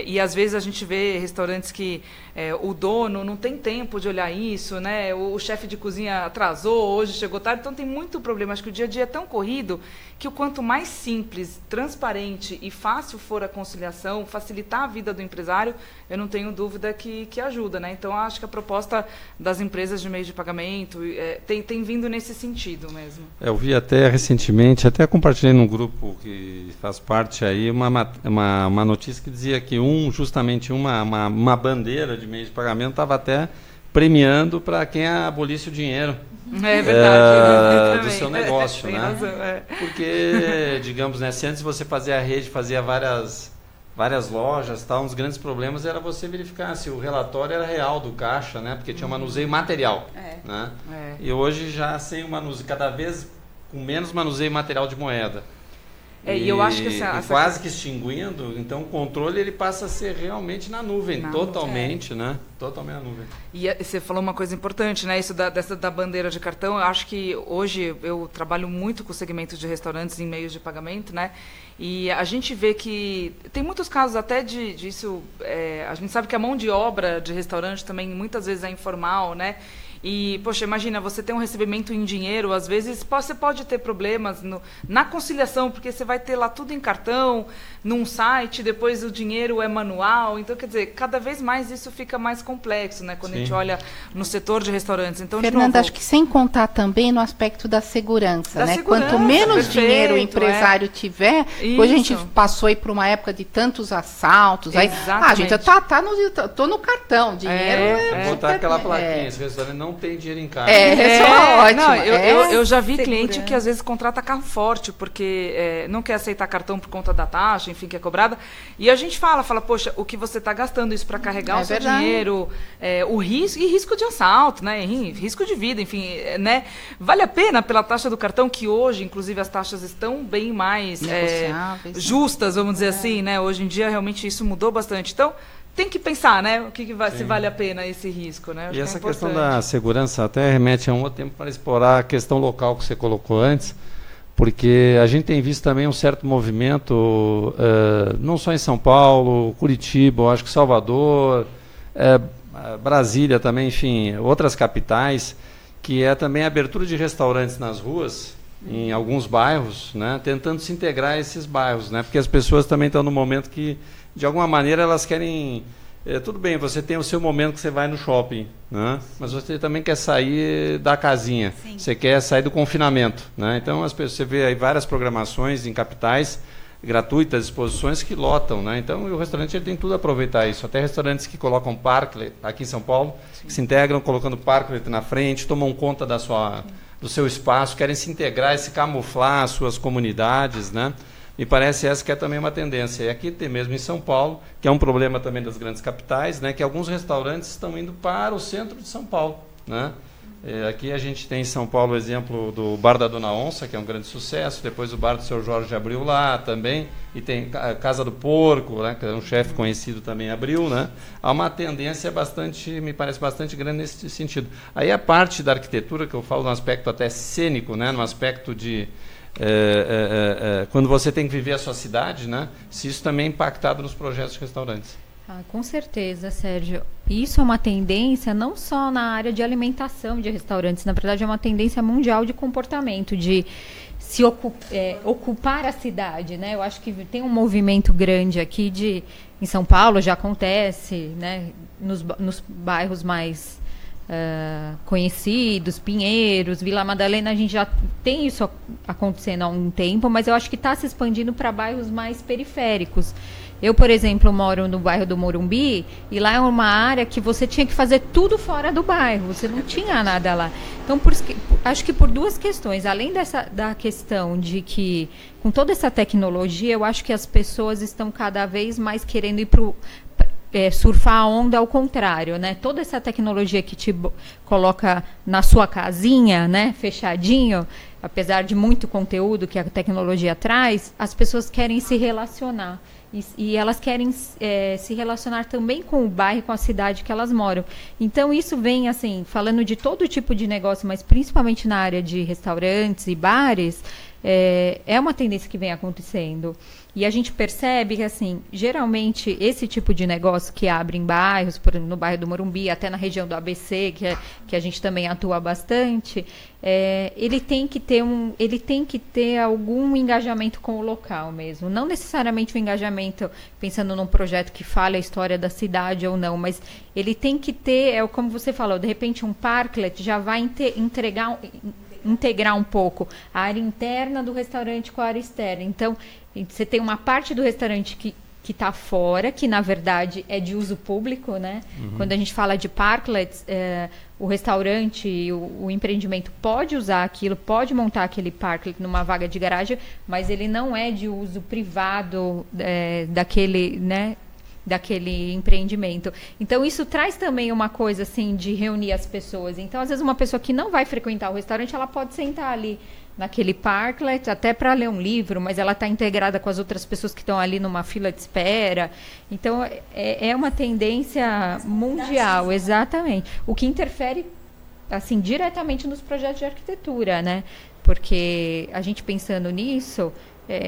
E: E às vezes a gente vê restaurantes que o dono não tem tempo de olhar isso, né? O chefe de cozinha atrasou, hoje chegou tarde, então tem muito problema. Acho que o dia a dia é tão corrido que o quanto mais simples, transparente e fácil for a conciliação, facilitar a vida do empresário, eu não tenho dúvida que ajuda, né? Então, acho que a proposta das empresas de meio de pagamento tem vindo nesse sentido mesmo.
A: Eu vi até recentemente, até compartilhei num grupo que faz parte aí, uma notícia que dizia que justamente uma bandeira de meio de pagamento estava até premiando para quem abolisse o dinheiro.
E: É verdade.
A: Do seu negócio,
E: tem
A: né?
E: razão,
A: Porque, digamos, né, se antes você fazia a rede, fazia várias lojas, tal, um dos grandes problemas era você verificar se o relatório era real do caixa, né? Porque tinha um manuseio material. Né? E hoje já sem o manuseio, cada vez com menos manuseio material de moeda.
E: E eu acho que
A: quase que extinguindo, então o controle ele passa a ser realmente na nuvem, totalmente, né? Totalmente na nuvem. E
E: você falou uma coisa importante, né? Isso da bandeira de cartão. Eu acho que hoje eu trabalho muito com o segmento de restaurantes em meios de pagamento, né? E a gente vê que tem muitos casos até disso. A gente sabe que a mão de obra de restaurante também muitas vezes é informal, né? E, poxa, imagina, você tem um recebimento em dinheiro, às vezes você pode ter problemas na conciliação, porque você vai ter lá tudo em cartão, num site, depois o dinheiro é manual. Então, quer dizer, cada vez mais isso fica mais complexo, né? Quando a gente olha no setor de restaurantes. Então,
D: Fernanda, acho que sem contar também no aspecto da segurança, né? Quanto menos dinheiro o empresário tiver, hoje a gente passou aí por uma época de tantos assaltos. Aí, a gente tô no cartão, dinheiro
A: botar aquela plaquinha, esse restaurante não tem dinheiro em casa.
D: Ótimo.
E: Não, eu já vi cliente que às vezes contrata carro forte, porque não quer aceitar cartão por conta da taxa, enfim, que é cobrada. E a gente fala, poxa, o que você está gastando isso para carregar o seu dinheiro, o risco de assalto, né? Risco de vida, enfim, né? Vale a pena pela taxa do cartão, que hoje, inclusive, as taxas estão bem mais justas, vamos dizer assim, né? Hoje em dia, realmente, isso mudou bastante. Então, tem que pensar, né? Se vale a pena esse risco, né?
A: E essa questão da segurança até remete a um outro tempo para explorar a questão local que você colocou antes, porque a gente tem visto também um certo movimento, não só em São Paulo, Curitiba, acho que Salvador, Brasília também, enfim, outras capitais, que é também a abertura de restaurantes nas ruas, em alguns bairros, né? Tentando se integrar a esses bairros, né? Porque as pessoas também estão no momento que, de alguma maneira, elas querem... tudo bem, você tem o seu momento que você vai no shopping, né? Mas você também quer sair da casinha. Sim. Você quer sair do confinamento, né? Então, você vê aí várias programações em capitais gratuitas, exposições que lotam, né? Então, o restaurante ele tem tudo a aproveitar isso. Até restaurantes que colocam parklet, aqui em São Paulo, que se integram colocando parklet na frente, tomam conta do seu espaço, querem se integrar e se camuflar às suas comunidades, né? Me parece essa que é também uma tendência. E aqui tem mesmo em São Paulo, que é um problema também das grandes capitais, né, que alguns restaurantes estão indo para o centro de São Paulo, né? Aqui a gente tem em São Paulo o exemplo do Bar da Dona Onça, que é um grande sucesso, depois o Bar do Seu Jorge abriu lá também, e tem a Casa do Porco, né, que é um chefe conhecido também abriu, né? Há uma tendência me parece bastante grande nesse sentido. Aí a parte da arquitetura, que eu falo no aspecto até cênico, né, no aspecto de... quando você tem que viver a sua cidade, né? Se isso também é impactado nos projetos de restaurantes.
B: Com certeza, Sérgio. Isso é uma tendência não só na área de alimentação de restaurantes, na verdade é uma tendência mundial de comportamento, de se ocupar a cidade, né? Eu acho que tem um movimento grande aqui em São Paulo, já acontece, né? Nos bairros mais conhecidos, Pinheiros, Vila Madalena, a gente já tem isso acontecendo há um tempo, mas eu acho que está se expandindo para bairros mais periféricos. Eu, por exemplo, moro no bairro do Morumbi e lá é uma área que você tinha que fazer tudo fora do bairro, você não tinha nada lá. Então, acho que por duas questões, além da questão de que, com toda essa tecnologia, eu acho que as pessoas estão cada vez mais querendo ir surfar a onda ao contrário, né? Toda essa tecnologia que te coloca na sua casinha, né, fechadinho, apesar de muito conteúdo que a tecnologia traz, as pessoas querem se relacionar. E elas querem se relacionar também com o bairro, com a cidade que elas moram. Então, isso vem, assim, falando de todo tipo de negócio, mas principalmente na área de restaurantes e bares, é uma tendência que vem acontecendo. E a gente percebe que, assim, geralmente, esse tipo de negócio que abre em bairros, por exemplo, no bairro do Morumbi, até na região do ABC, que a gente também atua bastante, ele tem que ter algum engajamento com o local mesmo. Não necessariamente um engajamento pensando num projeto que fale a história da cidade ou não, mas ele tem que ter, como você falou, de repente um parklet já vai integrar um pouco a área interna do restaurante com a área externa. Então, você tem uma parte do restaurante que está fora, que na verdade é de uso público, né? Quando a gente fala de parklets, o restaurante, o empreendimento pode usar aquilo, pode montar aquele parklet numa vaga de garagem, mas ele não é de uso privado daquele, né? Daquele empreendimento. Então, isso traz também uma coisa, assim, de reunir as pessoas. Então, às vezes, uma pessoa que não vai frequentar o restaurante, ela pode sentar ali naquele parklet, até para ler um livro, mas ela está integrada com as outras pessoas que estão ali numa fila de espera. Então, é uma tendência mundial, exatamente. O que interfere, assim, diretamente nos projetos de arquitetura, né? Porque a gente pensando nisso,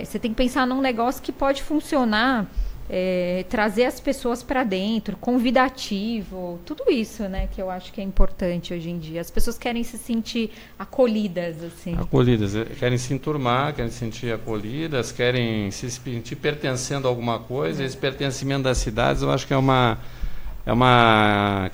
B: você tem que pensar num negócio que pode funcionar, trazer as pessoas para dentro, convidativo, tudo isso, né, que eu acho que é importante hoje em dia. As pessoas querem se sentir acolhidas, assim. Acolhidas,
A: querem se enturmar, querem se sentir acolhidas, querem se sentir pertencendo a alguma coisa. Esse pertencimento das cidades, eu acho que é uma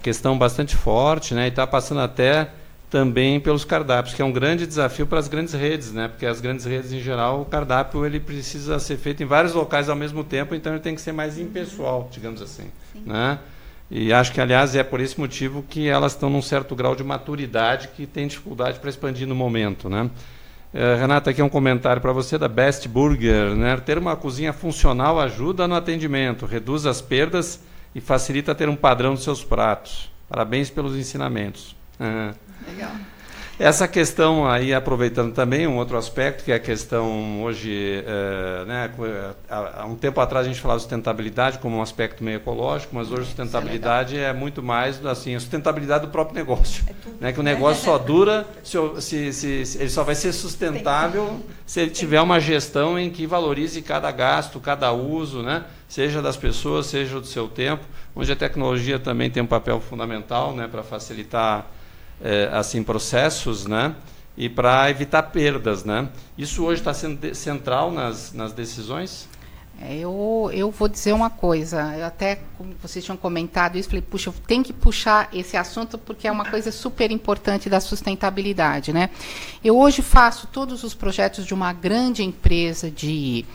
A: questão bastante forte, né, e está passando até também pelos cardápios, que é um grande desafio para as grandes redes, né? Porque as grandes redes, em geral, o cardápio ele precisa ser feito em vários locais ao mesmo tempo, então ele tem que ser mais impessoal, digamos assim. Né? E acho que, aliás, é por esse motivo que elas estão num certo grau de maturidade que tem dificuldade para expandir no momento. Né? Renata, aqui é um comentário para você da Best Burger. Né? Ter uma cozinha funcional ajuda no atendimento, reduz as perdas e facilita ter um padrão dos seus pratos. Parabéns pelos ensinamentos.
D: Legal.
A: Essa questão aí, aproveitando também um outro aspecto, que é a questão hoje, né, há um tempo atrás a gente falava de sustentabilidade como um aspecto meio ecológico, mas hoje a sustentabilidade é muito mais assim, a sustentabilidade do próprio negócio. Né, que o negócio só dura, ele só vai ser sustentável se ele tiver uma gestão em que valorize cada gasto, cada uso, né, seja das pessoas, seja do seu tempo, onde a tecnologia também tem um papel fundamental, né, para facilitar assim, processos, né? E para evitar perdas, né? Isso hoje está sendo central nas decisões?
D: Eu vou dizer uma coisa, eu até, como vocês tinham comentado isso, falei, puxa, eu tenho que puxar esse assunto porque é uma coisa super importante da sustentabilidade, né? Eu hoje faço todos os projetos de uma grande empresa de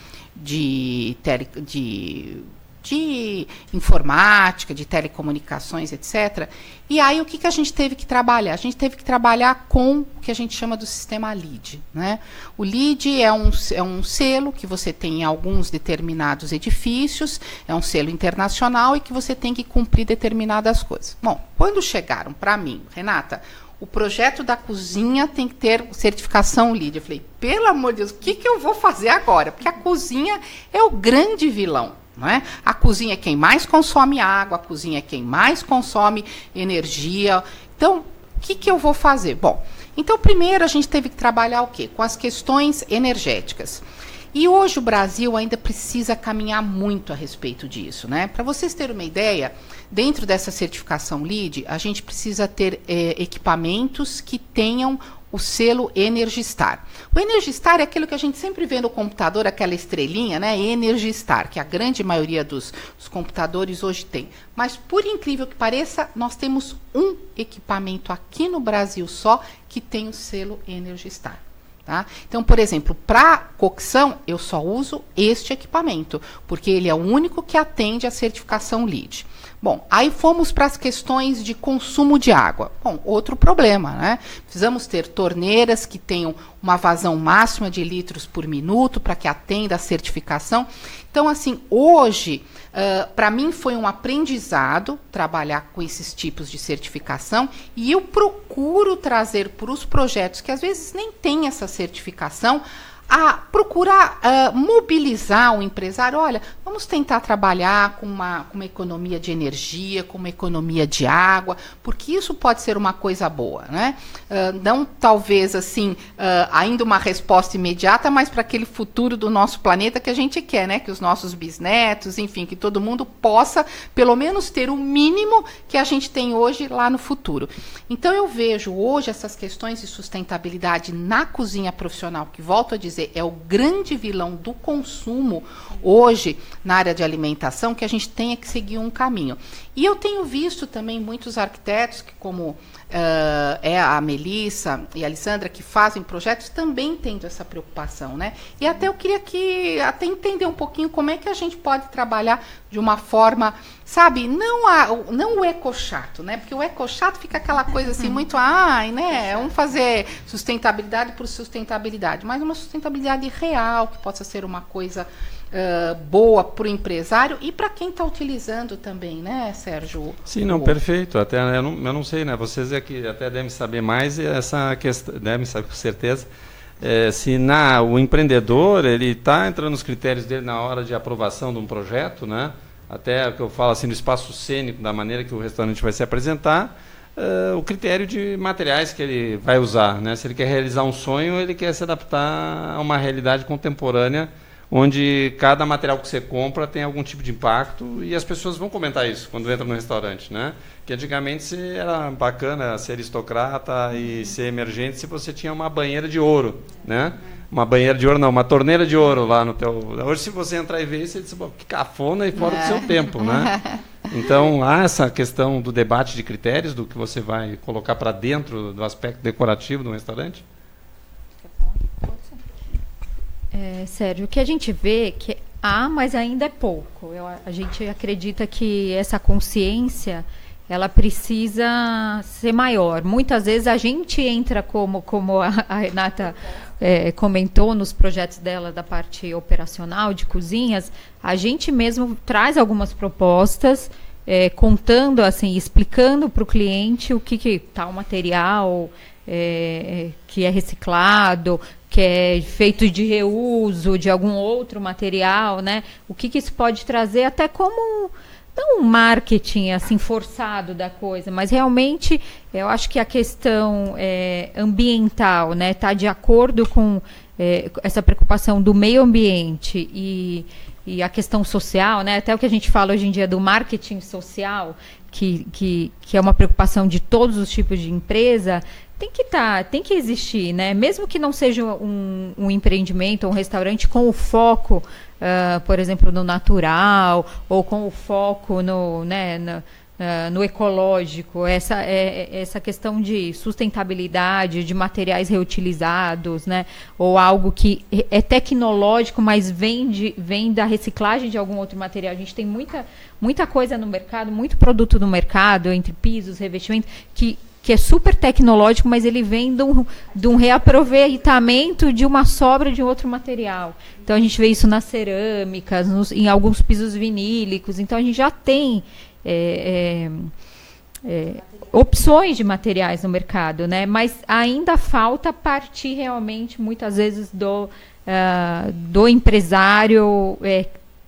D: informática, de telecomunicações, etc. E aí, o que a gente teve que trabalhar? A gente teve que trabalhar com o que a gente chama do sistema LEED. Né? O LEED é um selo que você tem em alguns determinados edifícios, é um selo internacional e que você tem que cumprir determinadas coisas. Bom, quando chegaram para mim, Renata, o projeto da cozinha tem que ter certificação LEED. Eu falei, pelo amor de Deus, o que eu vou fazer agora? Porque a cozinha é o grande vilão. Não é? A cozinha é quem mais consome água, a cozinha é quem mais consome energia. Então, o que eu vou fazer? Bom, então primeiro a gente teve que trabalhar o quê? Com as questões energéticas. E hoje o Brasil ainda precisa caminhar muito a respeito disso. Né? Para vocês terem uma ideia, dentro dessa certificação LEED, a gente precisa ter equipamentos que tenham o selo Energy Star. O Energy Star é aquilo que a gente sempre vê no computador, aquela estrelinha, né? Energy Star, que a grande maioria dos computadores hoje tem. Mas, por incrível que pareça, nós temos um equipamento aqui no Brasil só que tem o selo Energy Star. Tá? Então, por exemplo, para cocção, eu só uso este equipamento, porque ele é o único que atende à certificação LEED. Bom, aí fomos para as questões de consumo de água. Bom, outro problema, né? Precisamos ter torneiras que tenham uma vazão máxima de litros por minuto para que atenda a certificação. Então, assim, hoje, para mim foi um aprendizado trabalhar com esses tipos de certificação e eu procuro trazer para os projetos que às vezes nem têm essa certificação a procurar mobilizar o empresário. Olha, vamos tentar trabalhar com uma economia de energia, com uma economia de água, porque isso pode ser uma coisa boa, né? Não talvez assim ainda uma resposta imediata, mas para aquele futuro do nosso planeta que a gente quer, né? Que os nossos bisnetos, enfim, que todo mundo possa pelo menos ter o mínimo que a gente tem hoje lá no futuro. Então eu vejo hoje essas questões de sustentabilidade na cozinha profissional, que volto a dizer, é o grande vilão do consumo hoje na área de alimentação, que a gente tenha que seguir um caminho. E eu tenho visto também muitos arquitetos, que como a Melissa e a Alessandra, que fazem projetos, também tendo essa preocupação, né? E até eu queria até entender um pouquinho como é que a gente pode trabalhar de uma forma, sabe, não o eco-chato, né? Porque o eco-chato fica aquela coisa assim, muito, né? Vamos fazer sustentabilidade por sustentabilidade, mas uma sustentabilidade real, que possa ser uma coisa boa para o empresário e para quem está utilizando também, né, Sérgio?
A: Sim, não, perfeito. Até eu não sei, né? Vocês aqui até devem saber mais essa questão, devem saber com certeza. Se o empreendedor ele está entrando nos critérios dele na hora de aprovação de um projeto, né? Até o que eu falo assim do espaço cênico, da maneira que o restaurante vai se apresentar, o critério de materiais que ele vai usar, né? Se ele quer realizar um sonho, ele quer se adaptar a uma realidade contemporânea, onde cada material que você compra tem algum tipo de impacto, e as pessoas vão comentar isso quando entram no restaurante, né? Que antigamente era bacana ser aristocrata e ser emergente se você tinha uma banheira de ouro, né? Uma banheira de ouro não, uma torneira de ouro lá no teu... Hoje, se você entrar e ver isso, você diz, que cafona e fora do seu tempo, né? Então, há essa questão do debate de critérios, do que você vai colocar para dentro do aspecto decorativo do restaurante?
B: Sérgio, o que a gente vê que mas ainda é pouco. A gente acredita que essa consciência ela precisa ser maior. Muitas vezes a gente entra como a Renata comentou nos projetos dela da parte operacional de cozinhas, a gente mesmo traz algumas propostas contando, assim, explicando para o cliente o que tal material que é reciclado, que é feito de reuso de algum outro material, né? O que isso pode trazer até como, não um marketing assim forçado da coisa, mas realmente eu acho que a questão ambiental, né, tá de acordo com essa preocupação do meio ambiente e a questão social, né? Até o que a gente fala hoje em dia do marketing social, que é uma preocupação de todos os tipos de empresa, tem que existir, né? Mesmo que não seja um empreendimento, um restaurante com o foco, por exemplo, no natural, ou com o foco no ecológico, essa questão de sustentabilidade, de materiais reutilizados, né? Ou algo que é tecnológico, mas vem da reciclagem de algum outro material. A gente tem muita coisa no mercado, muito produto no mercado, entre pisos, revestimentos, que é super tecnológico, mas ele vem de um reaproveitamento de uma sobra de outro material. Então, a gente vê isso nas cerâmicas, em alguns pisos vinílicos. Então, a gente já tem opções de materiais no mercado, né? Mas ainda falta partir realmente, muitas vezes, do empresário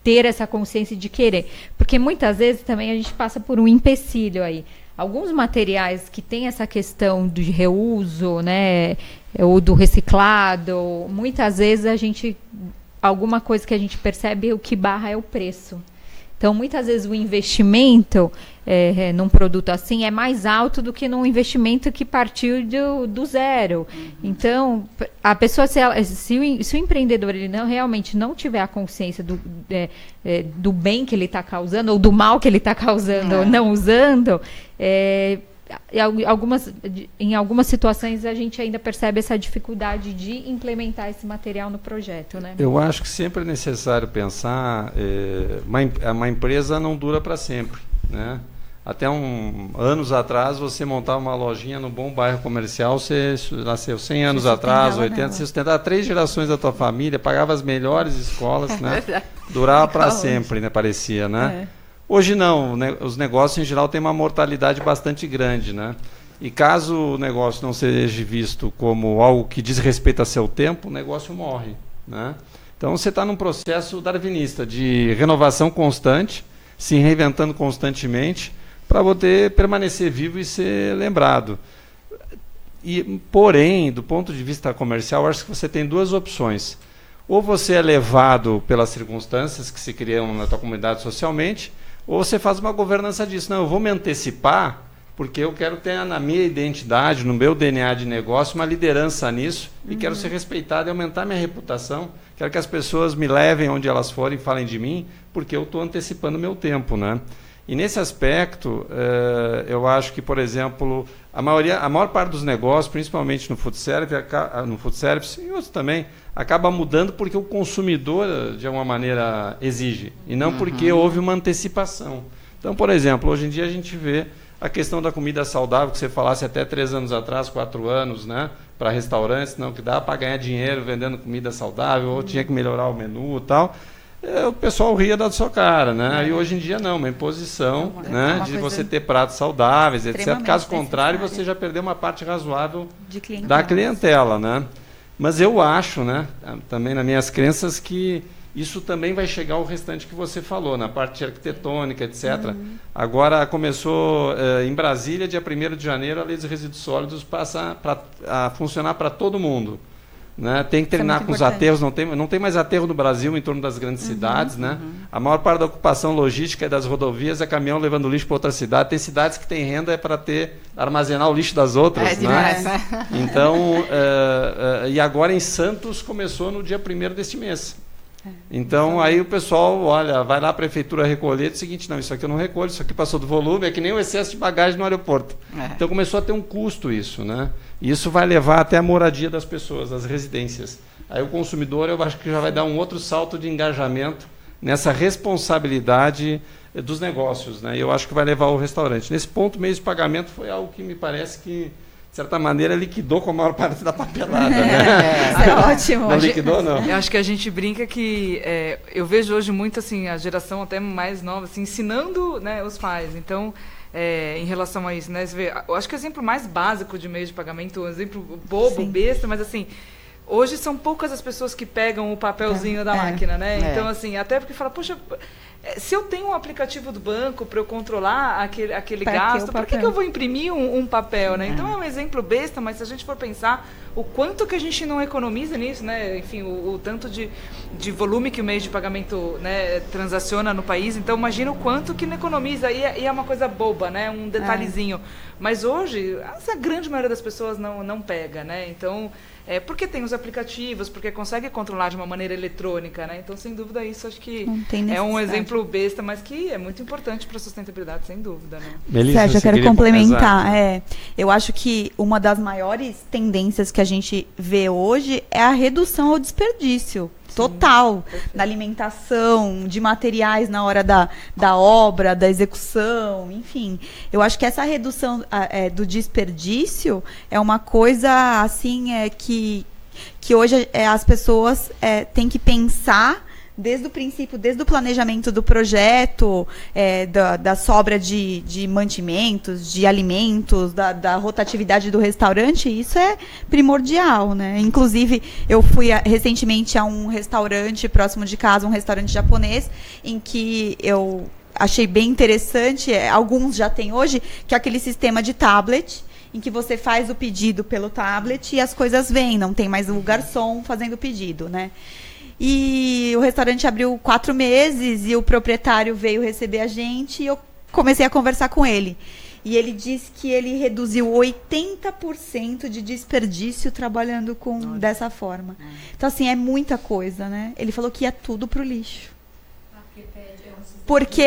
B: ter essa consciência de querer. Porque, muitas vezes, também a gente passa por um empecilho aí. Alguns materiais que têm essa questão de reuso, né, ou do reciclado, muitas vezes alguma coisa que a gente percebe, o que barra é o preço. Então, muitas vezes o investimento num produto assim é mais alto do que num investimento que partiu do zero. Uhum. Então, a pessoa, se o empreendedor ele realmente não tiver a consciência do bem que ele está causando, ou do mal que ele está causando, não usando, em algumas situações a gente ainda percebe essa dificuldade de implementar esse material no projeto, né?
A: Eu acho que sempre é necessário pensar, uma empresa não dura para sempre, né? Até anos atrás, você montar uma lojinha no bom bairro comercial, você nasceu 100 anos atrás, 80, você sustentava 3 gerações da tua família, pagava as melhores escolas, né? Durava para sempre, né? Parecia, né? Hoje não, né? Os negócios em geral têm uma mortalidade bastante grande, né? E caso o negócio não seja visto como algo que diz respeito a seu tempo, o negócio morre, né? Então você está num processo darwinista de renovação constante, se reinventando constantemente, para poder permanecer vivo e ser lembrado. Porém, do ponto de vista comercial, acho que você tem duas opções. Ou você é levado pelas circunstâncias que se criam na tua comunidade socialmente, ou você faz uma governança disso. Não, eu vou me antecipar, porque eu quero ter na minha identidade, no meu DNA de negócio, uma liderança nisso, e quero ser respeitado e aumentar minha reputação. Quero que as pessoas me levem onde elas forem e falem de mim, porque eu estou antecipando o meu tempo, né? E nesse aspecto, eu acho que, por exemplo, a maior parte dos negócios, principalmente no food service e outros também, acaba mudando porque o consumidor, de alguma maneira, exige, e não porque houve uma antecipação. Então, por exemplo, hoje em dia a gente vê a questão da comida saudável, que você falasse até 3 anos atrás, 4 anos, né, para restaurantes, não, que dá para ganhar dinheiro vendendo comida saudável, ou tinha que melhorar o menu e tal. O pessoal ria da sua cara, né? E hoje em dia não, uma imposição, né, de você ter pratos saudáveis, etc. Caso contrário, você já perdeu uma parte razoável da clientela, né? Mas eu acho, né, também nas minhas crenças, que isso também vai chegar ao restante que você falou, na parte arquitetônica, etc. Agora começou em Brasília, dia 1º de janeiro, a lei dos resíduos sólidos passa a funcionar para todo mundo. Né? Tem que terminar com os aterros, não tem mais aterro no Brasil em torno das grandes cidades, né? A maior parte da ocupação logística das rodovias é caminhão levando lixo para outra cidade. Tem cidades que têm renda para armazenar o lixo das outras, né? Então, e agora em Santos começou no dia 1º deste mês. Então aí o pessoal, olha, vai lá à prefeitura recolher, diz o seguinte, não, isso aqui eu não recolho, isso aqui passou do volume, é que nem o excesso de bagagem no aeroporto. Então começou a ter um custo isso, né? E isso vai levar até a moradia das pessoas, as residências. Aí o consumidor, eu acho que já vai dar um outro salto de engajamento nessa responsabilidade dos negócios, né? E eu acho que vai levar ao restaurante. Nesse ponto, meio de pagamento foi algo que me parece que, de certa maneira, liquidou com a maior parte da papelada, né?
C: Isso é ótimo.
A: Não liquidou, não.
E: Eu acho que a gente brinca que... eu vejo hoje muito, assim, a geração até mais nova, assim, ensinando, né, os pais. Então, em relação a isso, né? Você vê, eu acho que o exemplo mais básico de meio de pagamento, um exemplo bobo, besta, mas, assim... Hoje são poucas as pessoas que pegam o papelzinho da máquina, né? Então, assim, até porque fala, poxa, se eu tenho um aplicativo do banco para eu controlar aquele gasto, por que eu vou imprimir um papel, né? Então é um exemplo besta, mas se a gente for pensar o quanto que a gente não economiza nisso, né? Enfim, o tanto de volume que o meio de pagamento, né, transaciona no país, então imagina o quanto que não economiza, e é uma coisa boba, né? Um detalhezinho. Mas hoje, a grande maioria das pessoas não pega, né? Então... porque tem os aplicativos, porque consegue controlar de uma maneira eletrônica, né? Então, sem dúvida, isso acho que é um exemplo besta, mas que é muito importante para a sustentabilidade, sem dúvida, né?
C: Melissa, Sérgio, eu quero complementar. Eu acho que uma das maiores tendências que a gente vê hoje é a redução ao desperdício. Total, da alimentação, de materiais na hora da obra, da execução, enfim. Eu acho que essa redução do desperdício é uma coisa assim que hoje as pessoas têm que pensar desde o princípio, desde o planejamento do projeto, da sobra de mantimentos, de alimentos, da rotatividade do restaurante, isso é primordial, né? Inclusive, eu fui recentemente a um restaurante próximo de casa, um restaurante japonês, em que eu achei bem interessante, alguns já têm hoje, que é aquele sistema de tablet, em que você faz o pedido pelo tablet e as coisas vêm, não tem mais o garçom fazendo o pedido, né? E o restaurante abriu 4 meses e o proprietário veio receber a gente e eu comecei a conversar com ele. E ele disse que ele reduziu 80% de desperdício trabalhando dessa forma. Então, assim, é muita coisa, né? Ele falou que ia tudo pro lixo. Porque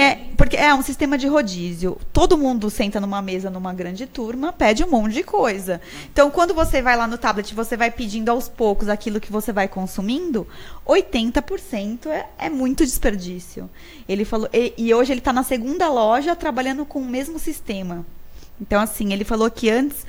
C: é um sistema de rodízio. Todo mundo senta numa mesa, numa grande turma, pede um monte de coisa. Então, quando você vai lá no tablet, você vai pedindo aos poucos aquilo que você vai consumindo, 80% é muito desperdício. Ele falou, e hoje ele está na 2ª loja trabalhando com o mesmo sistema. Então, assim, ele falou que antes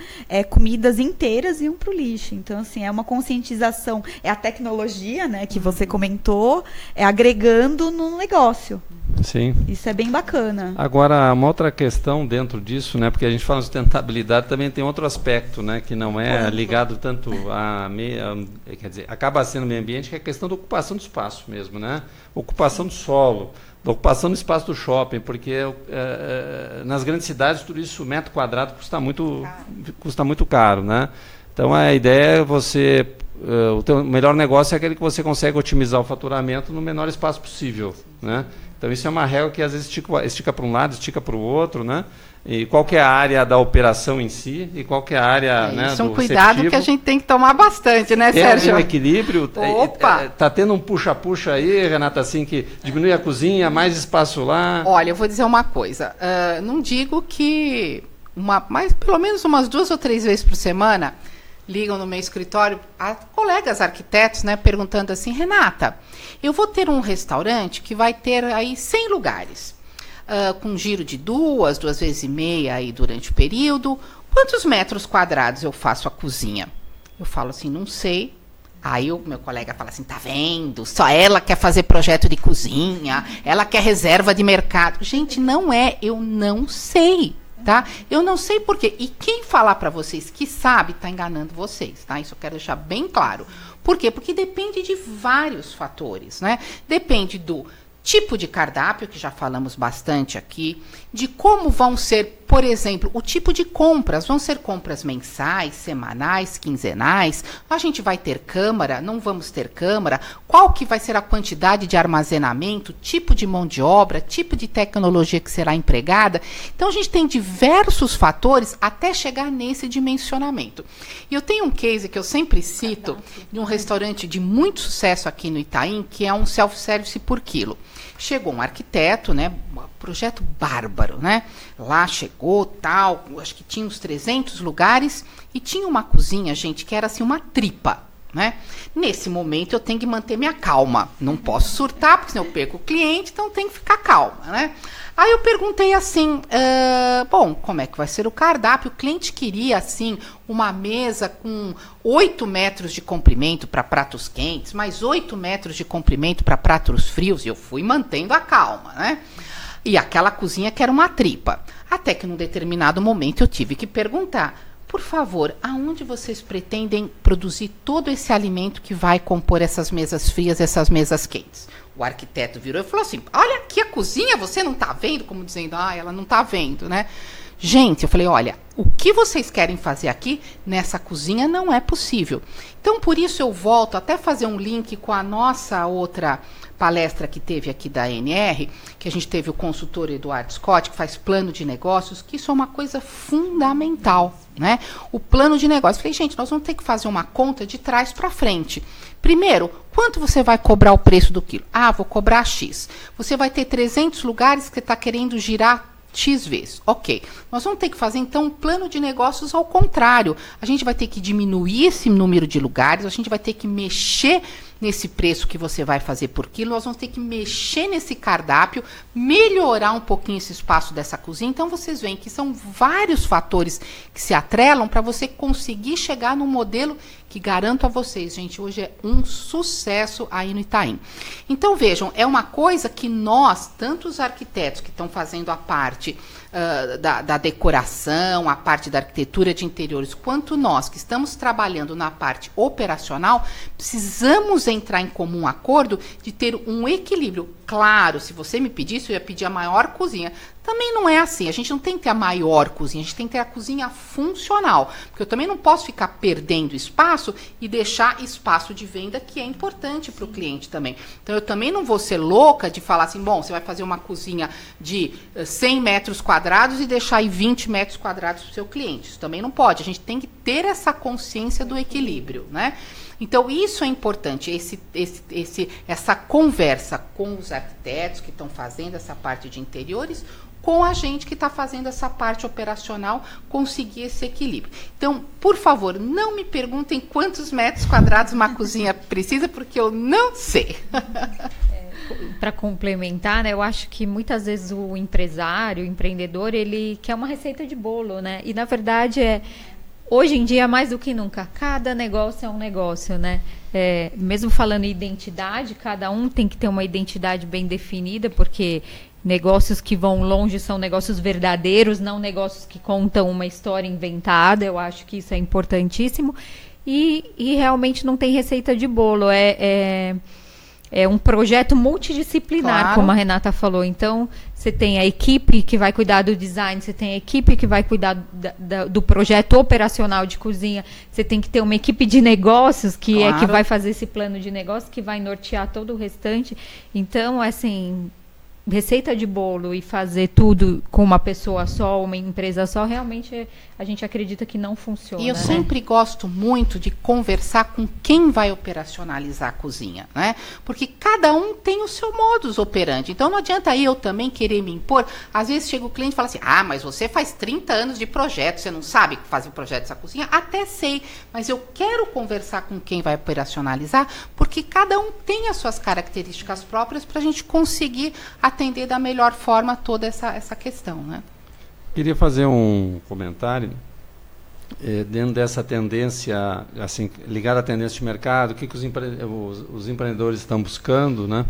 C: comidas inteiras iam para o lixo. Então, assim, é uma conscientização, é a tecnologia, né, que você comentou, agregando no negócio.
A: Sim.
C: Isso é bem bacana.
A: Agora, uma outra questão dentro disso, né, porque a gente fala de sustentabilidade, também tem outro aspecto, né, que não é ligado tanto quer dizer, acaba sendo meio ambiente, que é a questão da ocupação do espaço mesmo, né? Ocupação do solo, da ocupação do espaço do shopping, porque nas grandes cidades tudo isso, metro quadrado, custa muito caro, né? Então a ideia é você, o teu melhor negócio é aquele que você consegue otimizar o faturamento no menor espaço possível, né? Então isso é uma regra que às vezes estica para um lado, estica para o outro, né? E qual que é a área da operação em si e qual que é a área, né,
D: isso é um
A: do
D: cuidado
A: receptivo.
D: que a gente tem que tomar bastante, né, Sérgio?
A: Tem um equilíbrio.
D: Opa!
A: Tá tendo um puxa-puxa aí, Renata, assim, que diminui a cozinha, mais espaço lá.
D: Olha, eu vou dizer uma coisa. Não digo que mas pelo menos umas 2 ou 3 vezes por semana ligam no meu escritório colegas arquitetos, né, perguntando assim: Renata, eu vou ter um restaurante que vai ter aí 100 lugares, com giro de 2 vezes e meia aí durante o período. Quantos metros quadrados eu faço a cozinha? Eu falo assim, não sei. Aí o meu colega fala assim, tá vendo? Só ela quer fazer projeto de cozinha, ela quer reserva de mercado. Gente, não é, eu não sei. Tá? Eu não sei por quê. E quem falar para vocês que sabe, está enganando vocês. Tá? Isso eu quero deixar bem claro. Por quê? Porque depende de vários fatores. Né? Depende do tipo de cardápio, que já falamos bastante aqui, de como vão ser, por exemplo, o tipo de compras. Vão ser compras mensais, semanais, quinzenais? A gente vai ter câmara? Não vamos ter câmara? Qual que vai ser a quantidade de armazenamento? Tipo de mão de obra? Tipo de tecnologia que será empregada? Então, a gente tem diversos fatores até chegar nesse dimensionamento. E eu tenho um case que eu sempre cito, de um restaurante de muito sucesso aqui no Itaim, que é um self-service por quilo. Chegou um arquiteto, né, um projeto bárbaro, né? Lá chegou, tal, acho que tinha uns 300 lugares e tinha uma cozinha, gente, que era assim uma tripa, né? Nesse momento eu tenho que manter minha calma, não posso surtar, porque senão eu perco o cliente, então tem que ficar calma, né? Aí eu perguntei assim, bom, como é que vai ser o cardápio? O cliente queria, assim, uma mesa com 8 metros de comprimento para pratos quentes, mais 8 metros de comprimento para pratos frios, e eu fui mantendo a calma, né? E aquela cozinha que era uma tripa. Até que num determinado momento eu tive que perguntar, por favor, aonde vocês pretendem produzir todo esse alimento que vai compor essas mesas frias, essas mesas quentes? O arquiteto virou e falou assim, olha aqui a cozinha, você não está vendo? Como dizendo, ela não está vendo, né? Gente, eu falei, olha, o que vocês querem fazer aqui nessa cozinha não é possível. Então, por isso eu volto até fazer um link com a nossa outra palestra que teve aqui da ANR, que a gente teve o consultor Eduardo Scott, que faz plano de negócios, que isso é uma coisa fundamental, né? O plano de negócios. Eu falei, gente, nós vamos ter que fazer uma conta de trás para frente. Primeiro, quanto você vai cobrar o preço do quilo? Vou cobrar X. Você vai ter 300 lugares que você está querendo girar X vezes. Ok. Nós vamos ter que fazer, então, um plano de negócios ao contrário. A gente vai ter que diminuir esse número de lugares, a gente vai ter que mexer nesse preço que você vai fazer por quilo, nós vamos ter que mexer nesse cardápio, melhorar um pouquinho esse espaço dessa cozinha. Então, vocês veem que são vários fatores que se atrelam para você conseguir chegar num modelo que garanto a vocês, gente, hoje é um sucesso aí no Itaim. Então, vejam, é uma coisa que nós, tanto os arquitetos que estão fazendo a parte da decoração, a parte da arquitetura de interiores, quanto nós que estamos trabalhando na parte operacional, precisamos entrar em comum acordo de ter um equilíbrio. Claro, se você me pedisse, eu ia pedir a maior cozinha. Também não é assim, a gente não tem que ter a maior cozinha, a gente tem que ter a cozinha funcional, porque eu também não posso ficar perdendo espaço e deixar espaço de venda, que é importante para o cliente também. Então, eu também não vou ser louca de falar assim, bom, você vai fazer uma cozinha de 100 metros quadrados e deixar aí 20 metros quadrados para o seu cliente. Isso também não pode, a gente tem que ter essa consciência do equilíbrio, né? Então, isso é importante, essa conversa com os arquitetos que estão fazendo essa parte de interiores, com a gente que está fazendo essa parte operacional, conseguir esse equilíbrio. Então, por favor, não me perguntem quantos metros quadrados uma cozinha precisa, porque eu não sei.
B: para complementar, né, eu acho que muitas vezes o empresário, o empreendedor, ele quer uma receita de bolo, né? E na verdade hoje em dia, mais do que nunca, cada negócio é um negócio, né? Mesmo falando em identidade, cada um tem que ter uma identidade bem definida, porque negócios que vão longe são negócios verdadeiros, não negócios que contam uma história inventada. Eu acho que isso é importantíssimo. E realmente não tem receita de bolo. É um projeto multidisciplinar,
D: claro,
B: como a Renata falou. Então, você tem a equipe que vai cuidar do design, você tem a equipe que vai cuidar do projeto operacional de cozinha, você tem que ter uma equipe de negócios que
D: claro,
B: é que vai fazer esse plano de negócio, que vai nortear todo o restante. Então, assim, receita de bolo e fazer tudo com uma pessoa só, uma empresa só, realmente a gente acredita que não funciona.
D: E eu sempre gosto muito de conversar com quem vai operacionalizar a cozinha, né? Porque cada um tem o seu modus operandi. Então não adianta eu também querer me impor. Às vezes chega o cliente e fala assim: ah, mas você faz 30 anos de projeto, você não sabe fazer o projeto dessa cozinha? Até sei, mas eu quero conversar com quem vai operacionalizar, porque cada um tem as suas características próprias para a gente conseguir atender da melhor forma toda essa questão, né?
A: Queria fazer um comentário dentro dessa tendência, assim, ligada à tendência de mercado, o que os empreendedores estão buscando, né?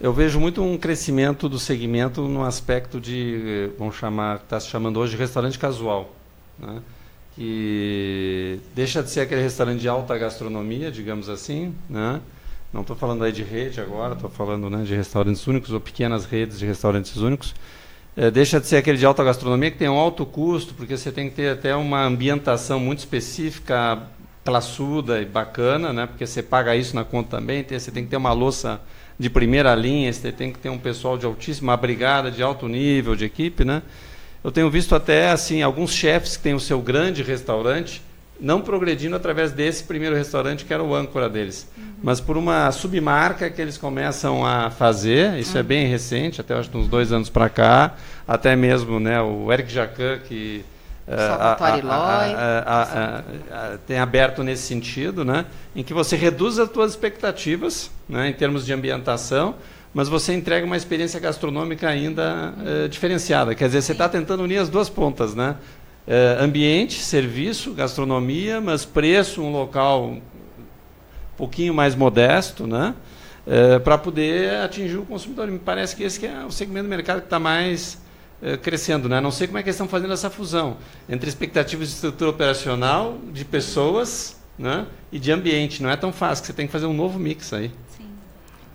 A: Eu vejo muito um crescimento do segmento no aspecto de, vamos chamar, está se chamando hoje de restaurante casual, né? Que deixa de ser aquele restaurante de alta gastronomia, digamos assim, né? Não estou falando aí de rede agora, estou falando, né, de restaurantes únicos ou pequenas redes de restaurantes únicos. Deixa de ser aquele de alta gastronomia que tem um alto custo, porque você tem que ter até uma ambientação muito específica, classuda e bacana, né? Porque você paga isso na conta também, você tem que ter uma louça de primeira linha, você tem que ter um pessoal de altíssima brigada, de alto nível de equipe, né? Eu tenho visto até assim alguns chefes que têm o seu grande restaurante não progredindo através desse primeiro restaurante que era o âncora deles, mas por uma submarca que eles começam a fazer. Isso é bem recente, até acho que uns 2 anos para cá, até mesmo, né, o Eric Jacan, que
D: Salvatore Loi
A: tem aberto nesse sentido, né, em que você reduz as suas expectativas, né, em termos de ambientação, mas você entrega uma experiência gastronômica ainda diferenciada. Quer dizer, você está tentando unir as duas pontas, né? Ambiente, serviço, gastronomia, mas preço, um local um pouquinho mais modesto, né? Para poder atingir o consumidor. Me parece que esse que é o segmento do mercado que está mais crescendo, né? Não sei como é que eles estão fazendo essa fusão entre expectativas de estrutura operacional, de pessoas, né, e de ambiente. Não é tão fácil, que você tem que fazer um novo mix aí.
C: Sim.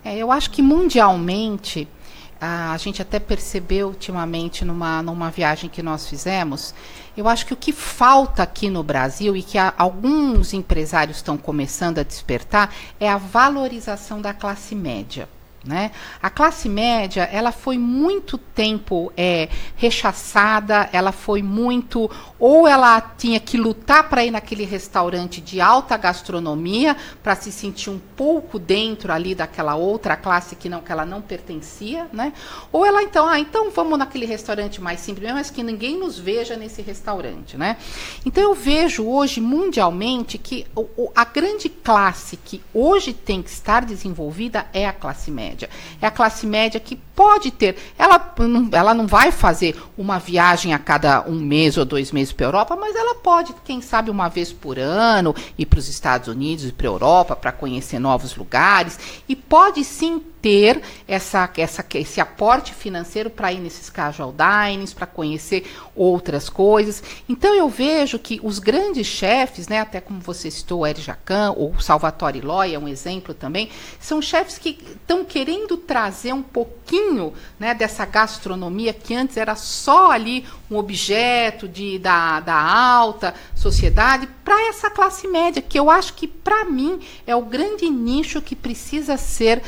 D: Eu acho que mundialmente, a gente até percebeu ultimamente numa viagem que nós fizemos, eu acho que o que falta aqui no Brasil e que alguns empresários estão começando a despertar é a valorização da classe média, né? A classe média, ela foi muito tempo rechaçada, ela foi muito, ou ela tinha que lutar para ir naquele restaurante de alta gastronomia para se sentir um pouco dentro ali daquela outra classe que ela não pertencia, né? Ou ela então vamos naquele restaurante mais simples, mas que ninguém nos veja nesse restaurante, né? Então eu vejo hoje mundialmente que a grande classe que hoje tem que estar desenvolvida é a classe média. É a classe média que pode ter, ela não vai fazer uma viagem a cada 1 mês ou 2 meses para a Europa, mas ela pode, quem sabe, uma vez por ano, ir para os Estados Unidos e para a Europa para conhecer novos lugares, e pode sim ter esse aporte financeiro para ir nesses casual dinings, para conhecer outras coisas. Então eu vejo que os grandes chefes, né, até como você citou, o Eric Jacan, ou o Salvatore Loi é um exemplo também, são chefes que estão querendo trazer um pouquinho, né, dessa gastronomia que antes era só ali um objeto da alta sociedade para essa classe média, que eu acho que para mim é o grande nicho que precisa ser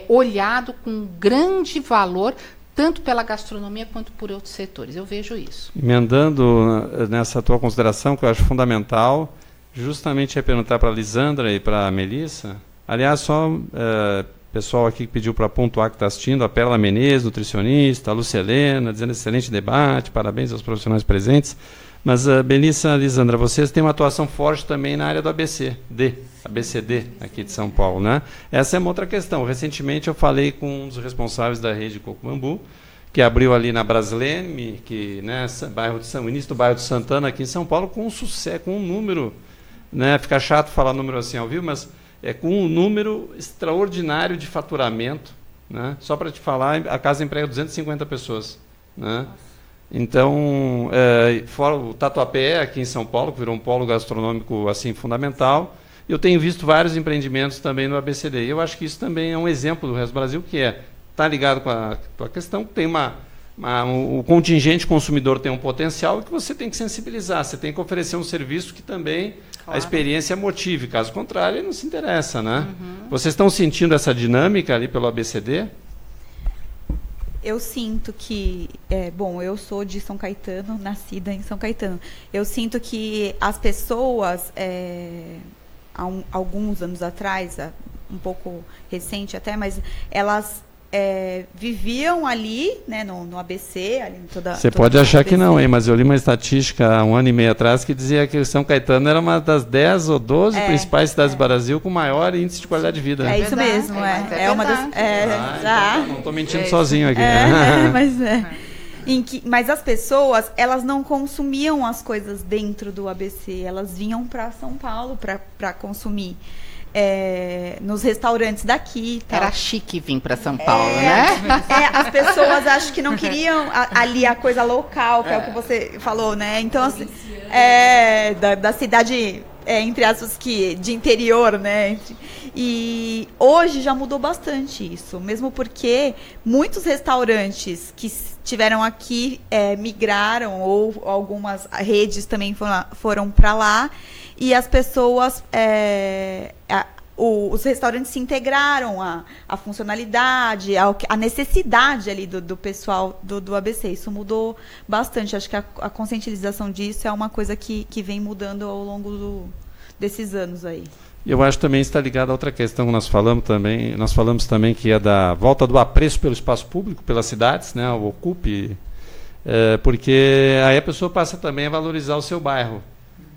D: olhado com grande valor, tanto pela gastronomia quanto por outros setores. Eu vejo isso.
A: Emendando nessa tua consideração, que eu acho fundamental, justamente é perguntar para a Lisandra e para a Melissa. Aliás, só pessoal aqui que pediu para pontuar que está assistindo, a Perla Menezes, nutricionista, a Lúcia Helena, dizendo excelente debate, parabéns aos profissionais presentes. Mas, Belissa, Lisandra, vocês têm uma atuação forte também na área do ABCD, aqui de São Paulo, né? Essa é uma outra questão. Recentemente eu falei com um dos responsáveis da rede Coco Bambu, que abriu ali na Brasilene, que, né, início do bairro de Santana, aqui em São Paulo, com um sucesso, com um número, né, fica chato falar número assim ao vivo, mas com um número extraordinário de faturamento, né? Só para te falar, a casa emprega 250 pessoas, né? Então, fora o Tatuapé, aqui em São Paulo, que virou um polo gastronômico assim fundamental, eu tenho visto vários empreendimentos também no ABCD. E eu acho que isso também é um exemplo do resto do Brasil, que está ligado com a tua questão, que tem o contingente consumidor tem um potencial que você tem que sensibilizar, você tem que oferecer um serviço que também a experiência motive, caso contrário, ele não se interessa, né? Vocês estão sentindo essa dinâmica ali pelo ABCD?
C: Eu sinto que, bom, eu sou de São Caetano, nascida em São Caetano. Eu sinto que as pessoas, há alguns anos atrás, um pouco recente até, mas elas viviam ali, né, no ABC, ali em toda.
A: Você pode achar que não, hein? Mas eu li uma estatística há 1 ano e meio atrás que dizia que São Caetano era uma das 10 ou 12 principais cidades do Brasil com maior índice de qualidade de vida.
C: É isso mesmo, é uma das.
A: Então, não estou mentindo sozinho aqui.
C: Mas as pessoas, elas não consumiam as coisas dentro do ABC, elas vinham para São Paulo para consumir. Nos restaurantes daqui. Tal.
D: Era chique vir para São Paulo, né?
C: As pessoas acho que não queriam ali a coisa local, que é o que você falou, né? Então, assim, da cidade, entre aspas, de interior, né? E hoje já mudou bastante isso, mesmo porque muitos restaurantes que tiveram aqui migraram, ou algumas redes também foram para lá. E as pessoas, os restaurantes se integraram à funcionalidade, à necessidade ali do pessoal do ABC. Isso mudou bastante. Acho que a conscientização disso é uma coisa que vem mudando ao longo desses anos aí.
A: Eu acho que também está ligado a outra questão que nós falamos também, que é da volta do apreço pelo espaço público, pelas cidades, né, o Ocupe, porque aí a pessoa passa também a valorizar o seu bairro.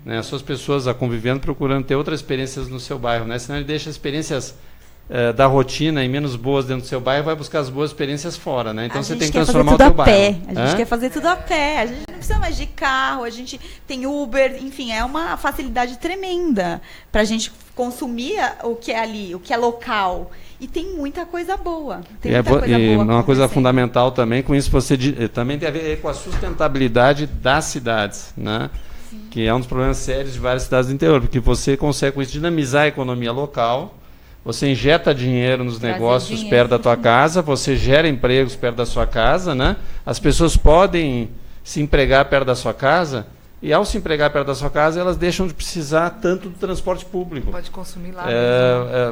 A: Né, as suas pessoas convivendo, procurando ter outras experiências no seu bairro, né? Senão ele deixa experiências da rotina e menos boas dentro do seu bairro, vai buscar as boas experiências fora, né? Então você tem que transformar o teu bairro.
C: A gente quer fazer tudo a pé, a gente não precisa mais de carro, a gente tem Uber, enfim, é uma facilidade tremenda para a gente consumir o que é ali, o que é local. E tem muita coisa boa.
A: Uma coisa fundamental também, com isso você também tem a ver com a sustentabilidade das cidades, né? Que é um dos problemas sérios de várias cidades do interior, porque você consegue com isso dinamizar a economia local, você injeta dinheiro nos negócios perto da tua casa, você gera empregos perto da sua casa, né? As pessoas podem se empregar perto da sua casa, e ao se empregar perto da sua casa, elas deixam de precisar tanto do transporte público.
E: Pode consumir lá.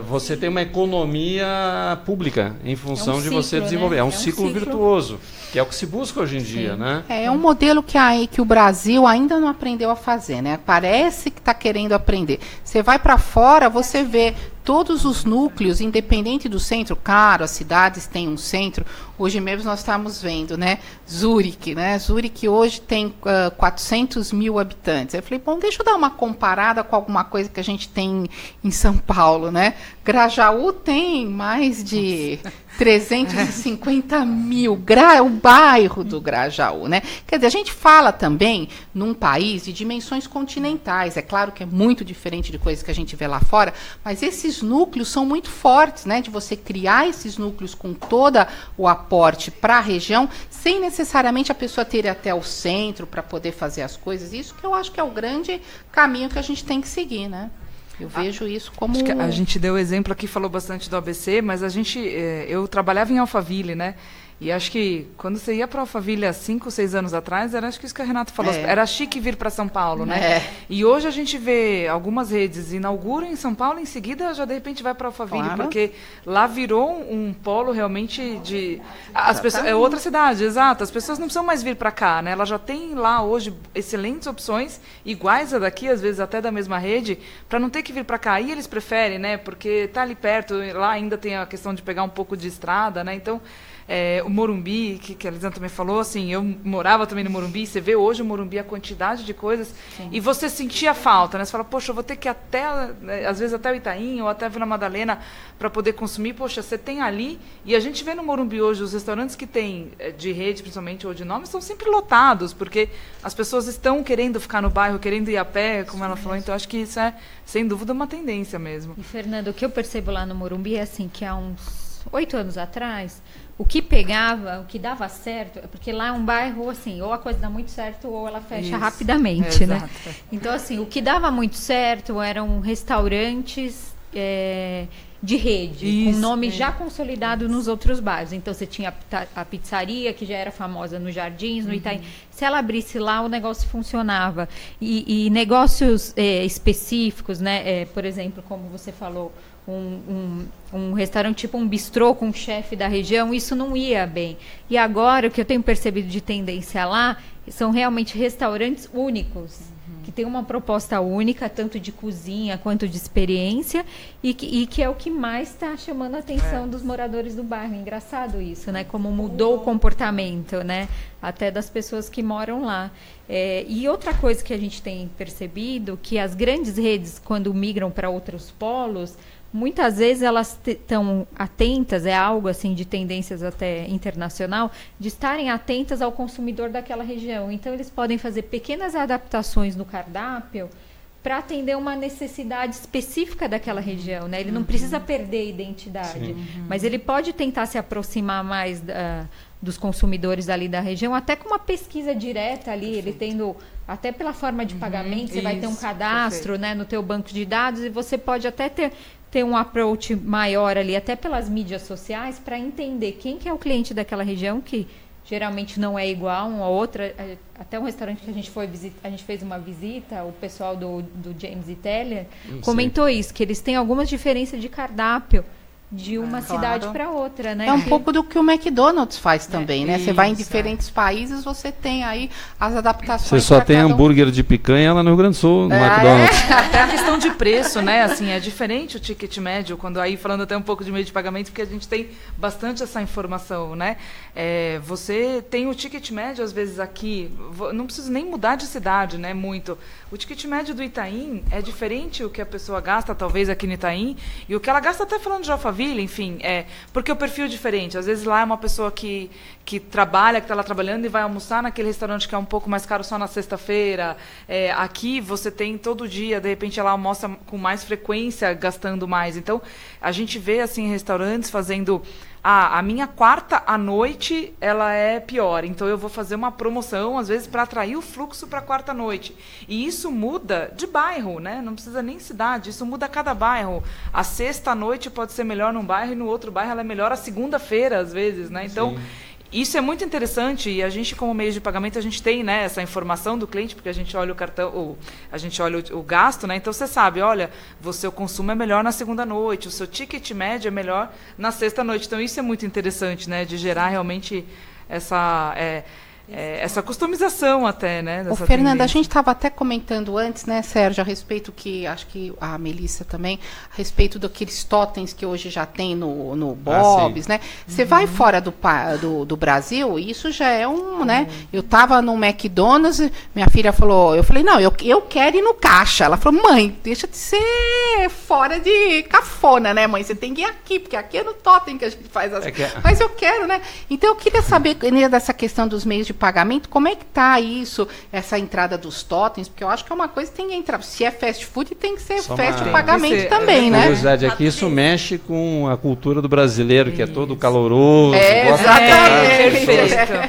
A: Você tem uma economia pública em função de você desenvolver.
C: Né?
A: É um ciclo virtuoso, que é o que se busca hoje em dia, né?
D: É um modelo que o Brasil ainda não aprendeu a fazer, né? Parece que está querendo aprender. Você vai para fora, você vê todos os núcleos, independente do centro, claro, as cidades têm um centro. Hoje mesmo nós estamos vendo, né? Zurique, né? Zurique hoje tem 400 mil habitantes. Eu falei, bom, deixa eu dar uma comparada com alguma coisa que a gente tem em São Paulo, né? Grajaú tem mais de 350 mil, o bairro do Grajaú, né? Quer dizer, a gente fala também num país de dimensões continentais. É claro que é muito diferente de coisas que a gente vê lá fora, mas esses núcleos são muito fortes, né? De você criar esses núcleos com todo o aporte para a região, sem necessariamente a pessoa ter até o centro para poder fazer as coisas. Isso que eu acho que é o grande caminho que a gente tem que seguir, né? Eu vejo isso como...
E: Acho que a gente deu exemplo aqui, falou bastante do ABC, mas eu trabalhava em Alphaville, né? E acho que quando você ia para Alphaville há 5, 6 anos atrás, era acho que isso que a Renata falou, era chique vir para São Paulo, né? E hoje a gente vê algumas redes inauguram em São Paulo, em seguida já de repente vai para Alphaville, porque lá virou um polo realmente de... As pessoas, é outra cidade, exato. As pessoas não precisam mais vir para cá, né? Elas já têm lá hoje excelentes opções, iguais a daqui, às vezes até da mesma rede, para não ter que vir para cá. E eles preferem, né? Porque tá ali perto, lá ainda tem a questão de pegar um pouco de estrada, né? Então... O Morumbi, que a Lisandra também falou, assim, eu morava também no Morumbi, você vê hoje o Morumbi, a quantidade de coisas, e você sentia falta, né? Você fala, poxa, eu vou ter que ir até, às vezes até o Itaim, ou até a Vila Madalena, para poder consumir. Poxa, você tem ali, e a gente vê no Morumbi hoje, os restaurantes que tem de rede, principalmente, ou de nome, são sempre lotados, porque as pessoas estão querendo ficar no bairro, querendo ir a pé, como ela falou, então acho que isso é, sem dúvida, uma tendência mesmo.
B: E, Fernando, o que eu percebo lá no Morumbi é assim, que há uns 8 anos atrás, o que pegava, o que dava certo, é porque lá é um bairro, assim, ou a coisa dá muito certo ou ela fecha rapidamente, né?
E: Exato.
B: Então, assim, o que dava muito certo eram restaurantes de rede, com nome já consolidado nos outros bairros. Então, você tinha a pizzaria, que já era famosa nos Jardins, no Itaim. Se ela abrisse lá, o negócio funcionava. E negócios específicos, né? Por exemplo, como você falou, um restaurante tipo um bistrô com um chefe da região, isso não ia bem. E agora, o que eu tenho percebido de tendência lá, são realmente restaurantes únicos, que tem uma proposta única, tanto de cozinha quanto de experiência, e que é o que mais está chamando a atenção dos moradores do bairro. Engraçado isso, né? Como mudou o comportamento, né? Até das pessoas que moram lá. E outra coisa que a gente tem percebido, que as grandes redes, quando migram para outros polos, muitas vezes elas estão atentas, é algo assim de tendências até internacional, de estarem atentas ao consumidor daquela região. Então, eles podem fazer pequenas adaptações no cardápio para atender uma necessidade específica daquela região, né? Ele não precisa perder a identidade, mas ele pode tentar se aproximar mais dos consumidores ali da região, até com uma pesquisa direta ali, ele tendo, até pela forma de pagamento, você vai ter um cadastro, né, no teu banco de dados, e você pode até ter um approach maior ali, até pelas mídias sociais, para entender quem que é o cliente daquela região, que geralmente não é igual uma outra. Até um restaurante que a gente fez uma visita, o pessoal do James Teller comentou isso, que eles têm algumas diferenças de cardápio de uma cidade para outra, né?
D: É um pouco do que o McDonald's faz também, né? Você vai em diferentes países, você tem aí as adaptações.
A: Você só tem hambúrguer de picanha lá no Rio Grande do Sul, no McDonald's.
E: Até a questão de preço, né? Assim, é diferente o ticket médio, quando aí falando até um pouco de meio de pagamento, porque a gente tem bastante essa informação, né? Você tem o ticket médio, às vezes, aqui, não preciso nem mudar de cidade, né? Muito. O ticket médio do Itaim é diferente o que a pessoa gasta, talvez, aqui no Itaim, e o que ela gasta até falando de Alphaville, enfim, porque o perfil é diferente. Às vezes lá é uma pessoa que trabalha, que está lá trabalhando e vai almoçar naquele restaurante que é um pouco mais caro só na sexta-feira. Aqui você tem todo dia, de repente ela almoça com mais frequência, gastando mais. Então, a gente vê assim restaurantes fazendo... a minha quarta à noite ela é pior, então eu vou fazer uma promoção, às vezes, para atrair o fluxo para a quarta noite. E isso muda de bairro, né? Não precisa nem cidade, isso muda a cada bairro. A sexta à noite pode ser melhor num bairro e no outro bairro ela é melhor a segunda-feira, às vezes, né? Então, isso é muito interessante, e a gente, como meio de pagamento, a gente tem, né, essa informação do cliente, porque a gente olha o cartão, a gente olha o gasto, né? Então você sabe, olha, o consumo é melhor na segunda noite, o seu ticket médio é melhor na sexta noite. Então isso é muito interessante, né, de gerar realmente essa customização até, né?
D: Ô, Fernanda, a gente estava até comentando antes, né, Sérgio, a respeito que, acho que a Melissa também, a respeito daqueles totens que hoje já tem no Bob's, né? Você vai fora do Brasil, isso já é né? Eu estava no McDonald's, minha filha falou, eu falei, não, eu quero ir no caixa. Ela falou, mãe, deixa de ser fora de cafona, né, mãe? Você tem que ir aqui, porque aqui é no totem que a gente faz as coisas. Mas eu quero, né? Então eu queria saber, dessa questão dos meios de pagamento, como é que tá isso, essa entrada dos totens, porque eu acho que é uma coisa que tem que entrar, se é fast food tem que ser fast de pagamento também, né?
A: Curiosidade aqui, isso mexe com a cultura do brasileiro, que é todo caloroso,
E: exatamente.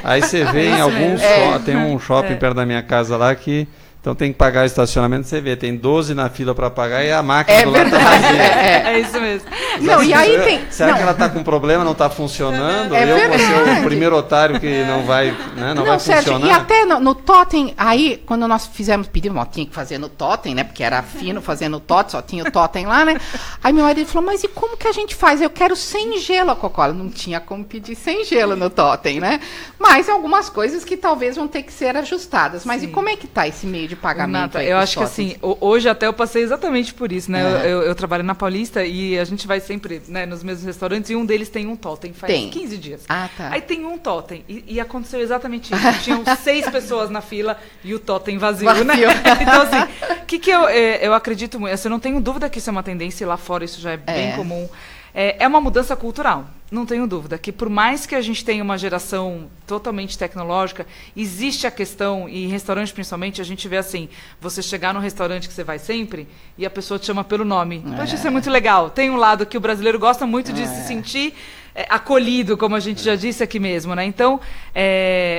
A: Aí você vê em alguns tem um shopping perto da minha casa lá que então tem que pagar o estacionamento, você vê, tem 12 na fila para pagar e a máquina do lado está vazia.
E: É isso mesmo.
D: Não, e aí tem...
A: Será que ela está com problema, não está funcionando? Eu vou ser o primeiro otário que não vai, né, não vai
D: Sérgio,
A: funcionar.
D: E até no totem, aí, quando nós pedimos, tinha que fazer no totem, né? Porque era fino fazer no totem, só tinha o totem lá, né? Aí meu marido falou, mas e como que a gente faz? Eu quero sem gelo a Coca-Cola. Não tinha como pedir sem gelo no totem, né? Mas algumas coisas que talvez vão ter que ser ajustadas. Mas e como é que está esse meio de pagamento.
E: Renata, eu acho que assim, hoje até eu passei exatamente por isso, né? Eu trabalho na Paulista e a gente vai sempre, né, nos mesmos restaurantes e um deles tem um totem, faz 15 dias.
D: Ah, tá.
E: Aí tem um totem e aconteceu exatamente isso. Tinham 6 pessoas na fila e o totem vazio, né? Então assim, que eu acredito muito, assim, eu não tenho dúvida que isso é uma tendência e lá fora isso já é bem comum. É uma mudança cultural, não tenho dúvida, que por mais que a gente tenha uma geração totalmente tecnológica, existe a questão, e em restaurante principalmente, a gente vê assim, você chegar num restaurante que você vai sempre, e a pessoa te chama pelo nome. Poxa, isso é muito legal. Tem um lado que o brasileiro gosta muito de se sentir acolhido, como a gente já disse aqui mesmo, né? Então,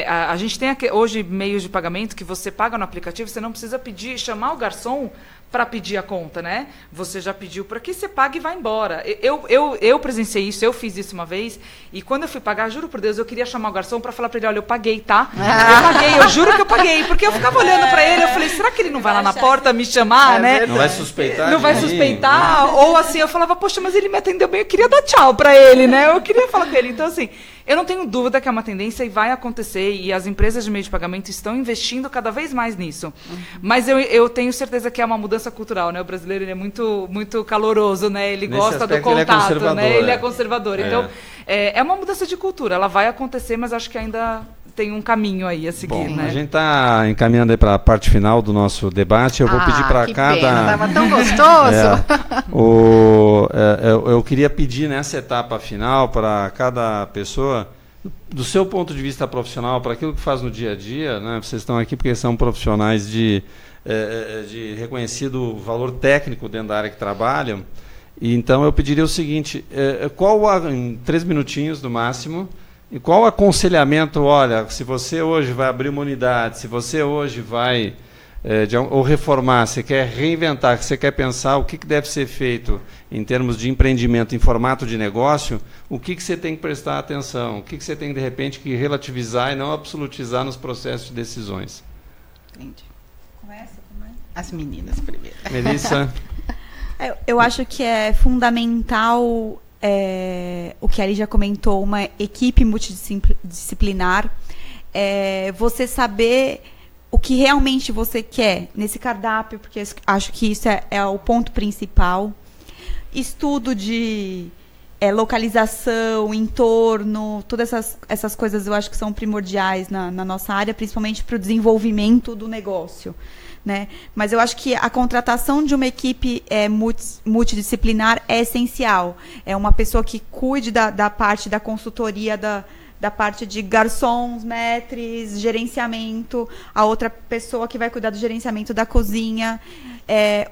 E: a gente tem hoje meios de pagamento que você paga no aplicativo, você não precisa chamar o garçom para pedir a conta, né? Você já pediu para que você pague e vai embora. Eu presenciei isso, eu fiz isso uma vez, e quando eu fui pagar, juro por Deus, eu queria chamar o garçom para falar para ele, olha, eu paguei, tá? Eu paguei, eu juro que eu paguei, porque eu ficava olhando para ele, eu falei, será que ele não vai lá na porta me chamar, né?
A: Não vai suspeitar?
E: Não vai suspeitar? Ou assim, eu falava, poxa, mas ele me atendeu bem, eu queria dar tchau para ele, né? Eu queria falar com ele. Então, assim, eu não tenho dúvida que é uma tendência e vai acontecer, e as empresas de meio de pagamento estão investindo cada vez mais nisso. Mas eu tenho certeza que é uma mudança cultural, né? O brasileiro ele é muito, muito caloroso, né? Ele gosta do contato, né? Ele é conservador. Então, é uma mudança de cultura. Ela vai acontecer, mas acho que ainda tem um caminho aí a seguir, né?
A: A gente está encaminhando aí para a parte final do nosso debate. Eu vou pedir para cada...
D: Estava tão gostoso!
A: Eu queria pedir nessa etapa final para cada pessoa, do seu ponto de vista profissional, para aquilo que faz no dia a dia, né? Vocês estão aqui porque são profissionais de reconhecido valor técnico dentro da área que trabalham. E então eu pediria o seguinte, em 3 minutinhos no máximo, e qual o aconselhamento, olha, se você hoje vai abrir uma unidade, se você hoje vai ou reformar, você quer reinventar, você quer pensar o que deve ser feito em termos de empreendimento, em formato de negócio, o que você tem que prestar atenção, o que você tem, de repente, que relativizar e não absolutizar nos processos de decisões.
D: Entendi. Começa? As meninas primeiro.
A: Melissa?
C: Eu acho que é fundamental... o que a Ali já comentou, uma equipe multidisciplinar, você saber o que realmente você quer nesse cardápio, porque acho que isso é o ponto principal. Estudo de localização, entorno, todas essas coisas eu acho que são primordiais na nossa área, principalmente para o desenvolvimento do negócio. Né? Mas eu acho que a contratação de uma equipe multidisciplinar é essencial. É uma pessoa que cuide da parte da consultoria, da parte de garçons, maîtres, gerenciamento, a outra pessoa que vai cuidar do gerenciamento da cozinha,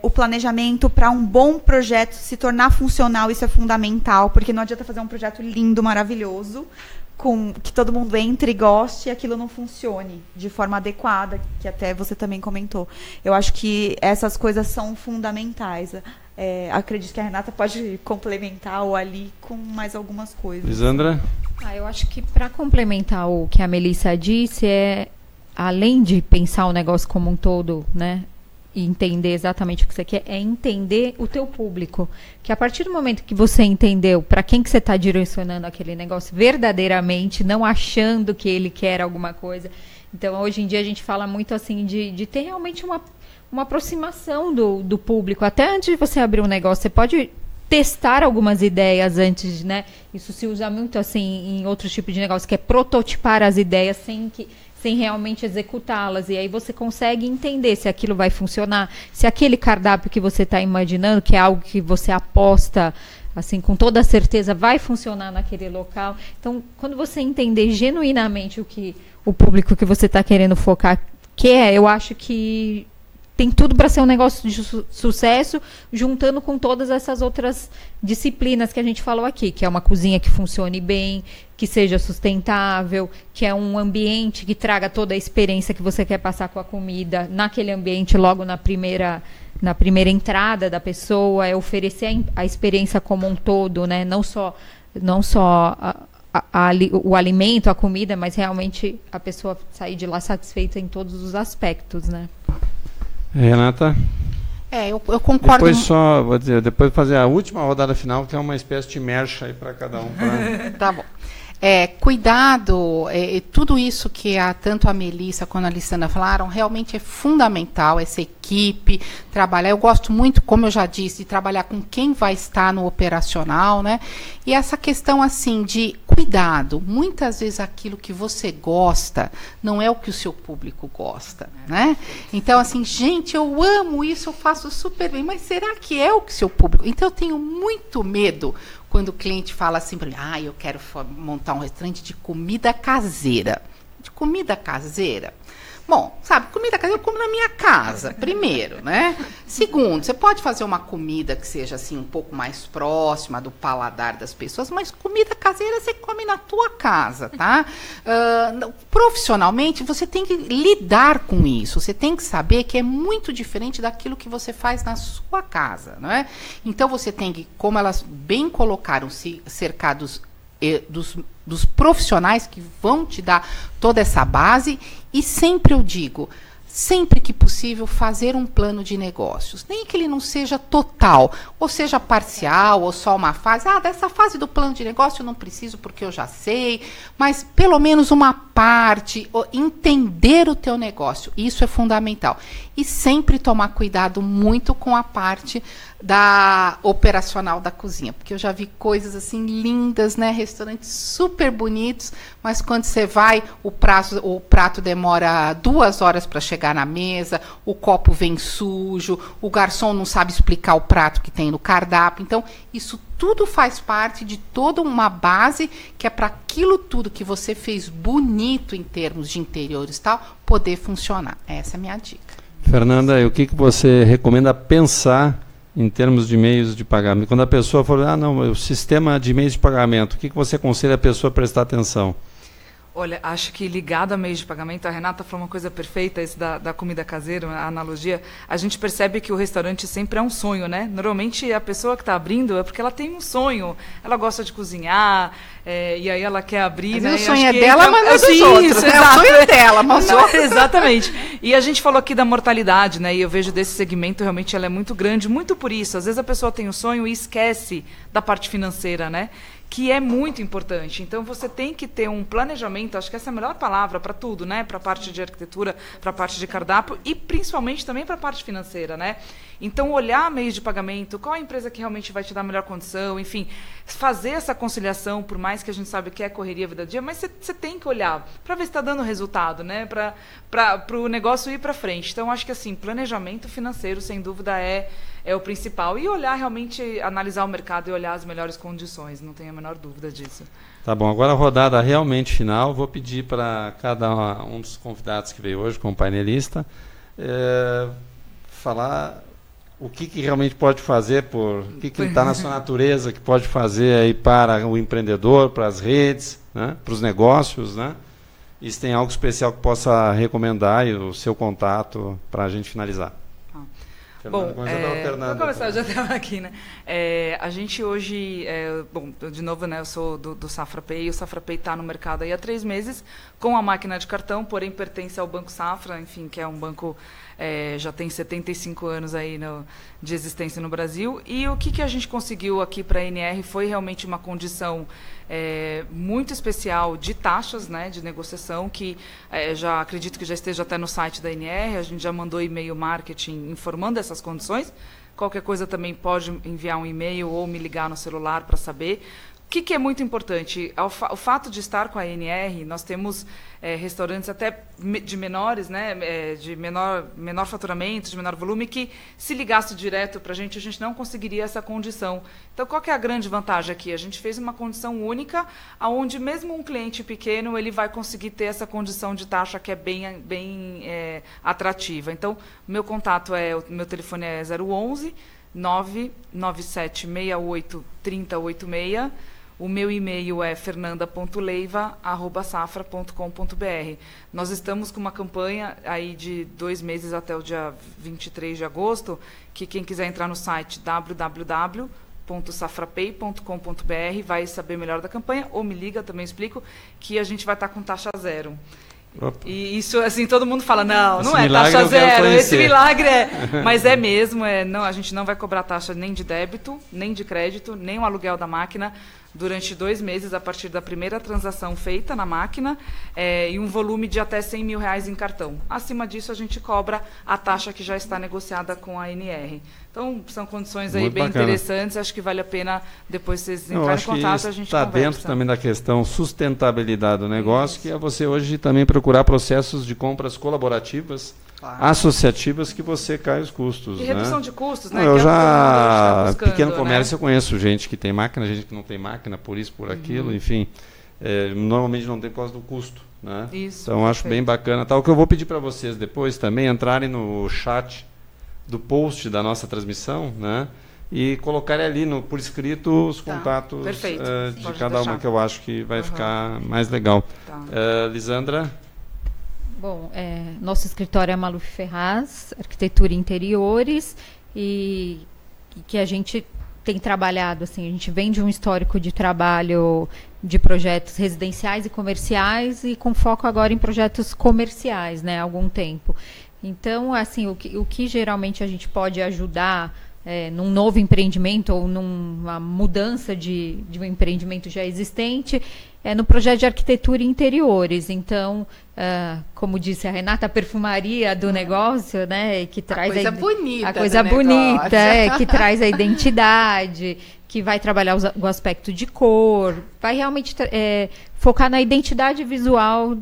C: o planejamento para um bom projeto se tornar funcional, isso é fundamental, porque não adianta fazer um projeto lindo, maravilhoso, que todo mundo entre e goste e aquilo não funcione de forma adequada, que até você também comentou. Eu acho que essas coisas são fundamentais. Acredito que a Renata pode complementar ou ali com mais algumas coisas.
A: Lisandra?
B: Eu acho que para complementar o que a Melissa disse, além de pensar o negócio como um todo, né? E entender exatamente o que você quer, é entender o teu público. Que a partir do momento que você entendeu para quem que você está direcionando aquele negócio verdadeiramente, não achando que ele quer alguma coisa. Então, hoje em dia, a gente fala muito assim de ter realmente uma aproximação do público. Até antes de você abrir um negócio, você pode testar algumas ideias antes, né? Isso se usa muito assim em outros tipos de negócio, que é prototipar as ideias sem realmente executá-las. E aí você consegue entender se aquilo vai funcionar, se aquele cardápio que você está imaginando, que é algo que você aposta, assim, com toda certeza vai funcionar naquele local. Então, quando você entender genuinamente o que o público que você está querendo focar quer, eu acho que tem tudo para ser um negócio de sucesso, juntando com todas essas outras disciplinas que a gente falou aqui, que é uma cozinha que funcione bem, que seja sustentável, que é um ambiente que traga toda a experiência que você quer passar com a comida naquele ambiente logo na primeira entrada da pessoa, é oferecer a experiência como um todo, né? Não só o alimento, a comida, mas realmente a pessoa sair de lá satisfeita em todos os aspectos, né?
A: Renata?
D: Eu concordo.
A: Depois fazer a última rodada final, que é uma espécie de mercha aí para cada um.
D: Tá bom. Cuidado, tudo isso que tanto a Melissa quanto a Lissandra falaram, realmente é fundamental, essa equipe, trabalhar. Eu gosto muito, como eu já disse, de trabalhar com quem vai estar no operacional, né? E essa questão, assim, de cuidado. Muitas vezes aquilo que você gosta não é o que o seu público gosta, né? Então, assim, gente, eu amo isso, eu faço super bem, mas será que é o que o seu público... Então, eu tenho muito medo quando o cliente fala assim para mim, eu quero montar um restaurante de comida caseira. De comida caseira? Bom, sabe, comida caseira eu como na minha casa, primeiro, né? Segundo, você pode fazer uma comida que seja, assim, um pouco mais próxima do paladar das pessoas, mas comida caseira você come na tua casa, tá? Profissionalmente, você tem que lidar com isso. Você tem que saber que é muito diferente daquilo que você faz na sua casa, não é? Então, você tem que, como elas bem colocaram, se cercar dos profissionais que vão te dar toda essa base. E sempre eu digo, sempre que possível, fazer um plano de negócios. Nem que ele não seja total, ou seja parcial, ou só uma fase. Dessa fase do plano de negócio eu não preciso porque eu já sei, mas pelo menos uma parte, entender o teu negócio. Isso é fundamental. E sempre tomar cuidado muito com a parte da operacional da cozinha, porque eu já vi coisas assim lindas, né? Restaurantes super bonitos, mas quando você vai, o prato demora 2 horas para chegar na mesa, o copo vem sujo, o garçom não sabe explicar o prato que tem no cardápio. Então, isso tudo faz parte de toda uma base que é para aquilo tudo que você fez bonito em termos de interiores e tal, poder funcionar. Essa é a minha dica.
A: Fernanda, o que você recomenda pensar em termos de meios de pagamento? Quando a pessoa fala, o sistema de meios de pagamento, o que você aconselha a pessoa a prestar atenção?
E: Olha, acho que ligado a meios de pagamento, a Renata falou uma coisa perfeita, esse da comida caseira, a analogia. A gente percebe que o restaurante sempre é um sonho, né? Normalmente a pessoa que está abrindo é porque ela tem um sonho, ela gosta de cozinhar, e aí ela quer abrir, né?
D: O sonho é dela, mas não é dos outros, né? O sonho é dela, mas não,
E: exatamente. E a gente falou aqui da mortalidade, né? E eu vejo desse segmento, realmente, ela é muito grande, muito por isso. Às vezes a pessoa tem um sonho e esquece da parte financeira, né? Que é muito importante. Então, você tem que ter um planejamento, acho que essa é a melhor palavra para tudo, né? Para a parte de arquitetura, para a parte de cardápio e, principalmente, também para a parte financeira, né? Então, olhar meios de pagamento, qual a empresa que realmente vai te dar a melhor condição, enfim, fazer essa conciliação, por mais que a gente sabe que é correria vida a dia, mas você tem que olhar para ver se está dando resultado, né? Para o negócio ir para frente. Então, acho que, assim, planejamento financeiro, sem dúvida, é o principal. E olhar realmente, analisar o mercado e olhar as melhores condições, não tenho a menor dúvida disso.
A: Tá bom, agora a rodada realmente final, vou pedir para cada um dos convidados que veio hoje como painelista falar o que realmente pode fazer, o que está na sua natureza que pode fazer aí para o empreendedor, para as redes, né, para os negócios, né? E se tem algo especial que possa recomendar e o seu contato para a gente finalizar.
E: Bom, vou começar, já estava aqui, né? A gente hoje, de novo, né, eu sou do Safra Pay, o Safra Pay está no mercado aí há 3 meses, com a máquina de cartão, porém pertence ao Banco Safra, enfim, que é um banco, já tem 75 anos aí de existência no Brasil. E o que a gente conseguiu aqui para a NR foi realmente uma condição muito especial de taxas, né, de negociação, que já acredito que já esteja até no site da NR, a gente já mandou e-mail marketing informando essas condições. Qualquer coisa também pode enviar um e-mail ou me ligar no celular para saber. O que é muito importante? O fato de estar com a NR, nós temos restaurantes até de menores, né, de menor faturamento, de menor volume, que se ligasse direto para a gente não conseguiria essa condição. Então, qual que é a grande vantagem aqui? A gente fez uma condição única, onde mesmo um cliente pequeno ele vai conseguir ter essa condição de taxa que é bem atrativa. Então, meu contato meu telefone é 011 99768 3086. O meu e-mail é fernanda.leiva@safra.com.br. Nós estamos com uma campanha aí de 2 meses até o dia 23 de agosto, que quem quiser entrar no site www.safrapay.com.br vai saber melhor da campanha, ou me liga, também explico, que a gente vai estar com taxa 0. Opa. E isso, assim, todo mundo fala, não é taxa 0, esse milagre mas é mesmo, não, a gente não vai cobrar taxa nem de débito, nem de crédito, nem o aluguel da máquina. durante 2 meses, a partir da primeira transação feita na máquina, e um volume de até R$100 mil em cartão. Acima disso, a gente cobra a taxa que já está negociada com a ANR. Então, são condições aí
A: Muito
E: bem
A: bacana.
E: interessantes. Acho que vale a pena, depois vocês
A: Eu
E: entrarem em
A: acho que
E: contato, a gente
A: está
E: conversa.
A: dentro também da questão sustentabilidade do negócio, que é você hoje também procurar processos de compras colaborativas, associativas, que você cai os custos.
E: E redução
A: né?
E: de custos,
A: Não,
E: né?
A: eu
E: que é o que o
A: já,
E: tornador está buscando,
A: pequeno comércio,
E: né?
A: eu conheço gente que tem máquina, gente que não tem máquina, por isso, por aquilo, enfim. Normalmente não tem por causa do custo. Né?
E: Isso,
A: então, acho
E: perfeito.
A: bem bacana. Tá, o que eu vou pedir para vocês depois também, entrarem no chat do post da nossa transmissão, né? E colocarem ali por escrito os contatos
E: perfeito.
A: de
E: Pode
A: cada
E: deixar.
A: uma, que eu acho que vai ficar mais legal.
E: Tá.
A: Lisandra?
B: Bom, nosso escritório é Maluf Ferraz, Arquitetura e Interiores, e que a gente tem trabalhado, assim, a gente vem de um histórico de trabalho de projetos residenciais e comerciais, e com foco agora em projetos comerciais, né, há algum tempo. Então, assim, o que geralmente a gente pode ajudar num novo empreendimento ou numa mudança de um empreendimento já existente é no projeto de arquitetura e interiores. Então, como disse a Renata, a perfumaria do negócio, né, que traz
D: coisa bonita
B: a coisa
D: do
B: bonita,
D: negócio.
B: que traz a identidade, que vai trabalhar o aspecto de cor, vai realmente focar na identidade visual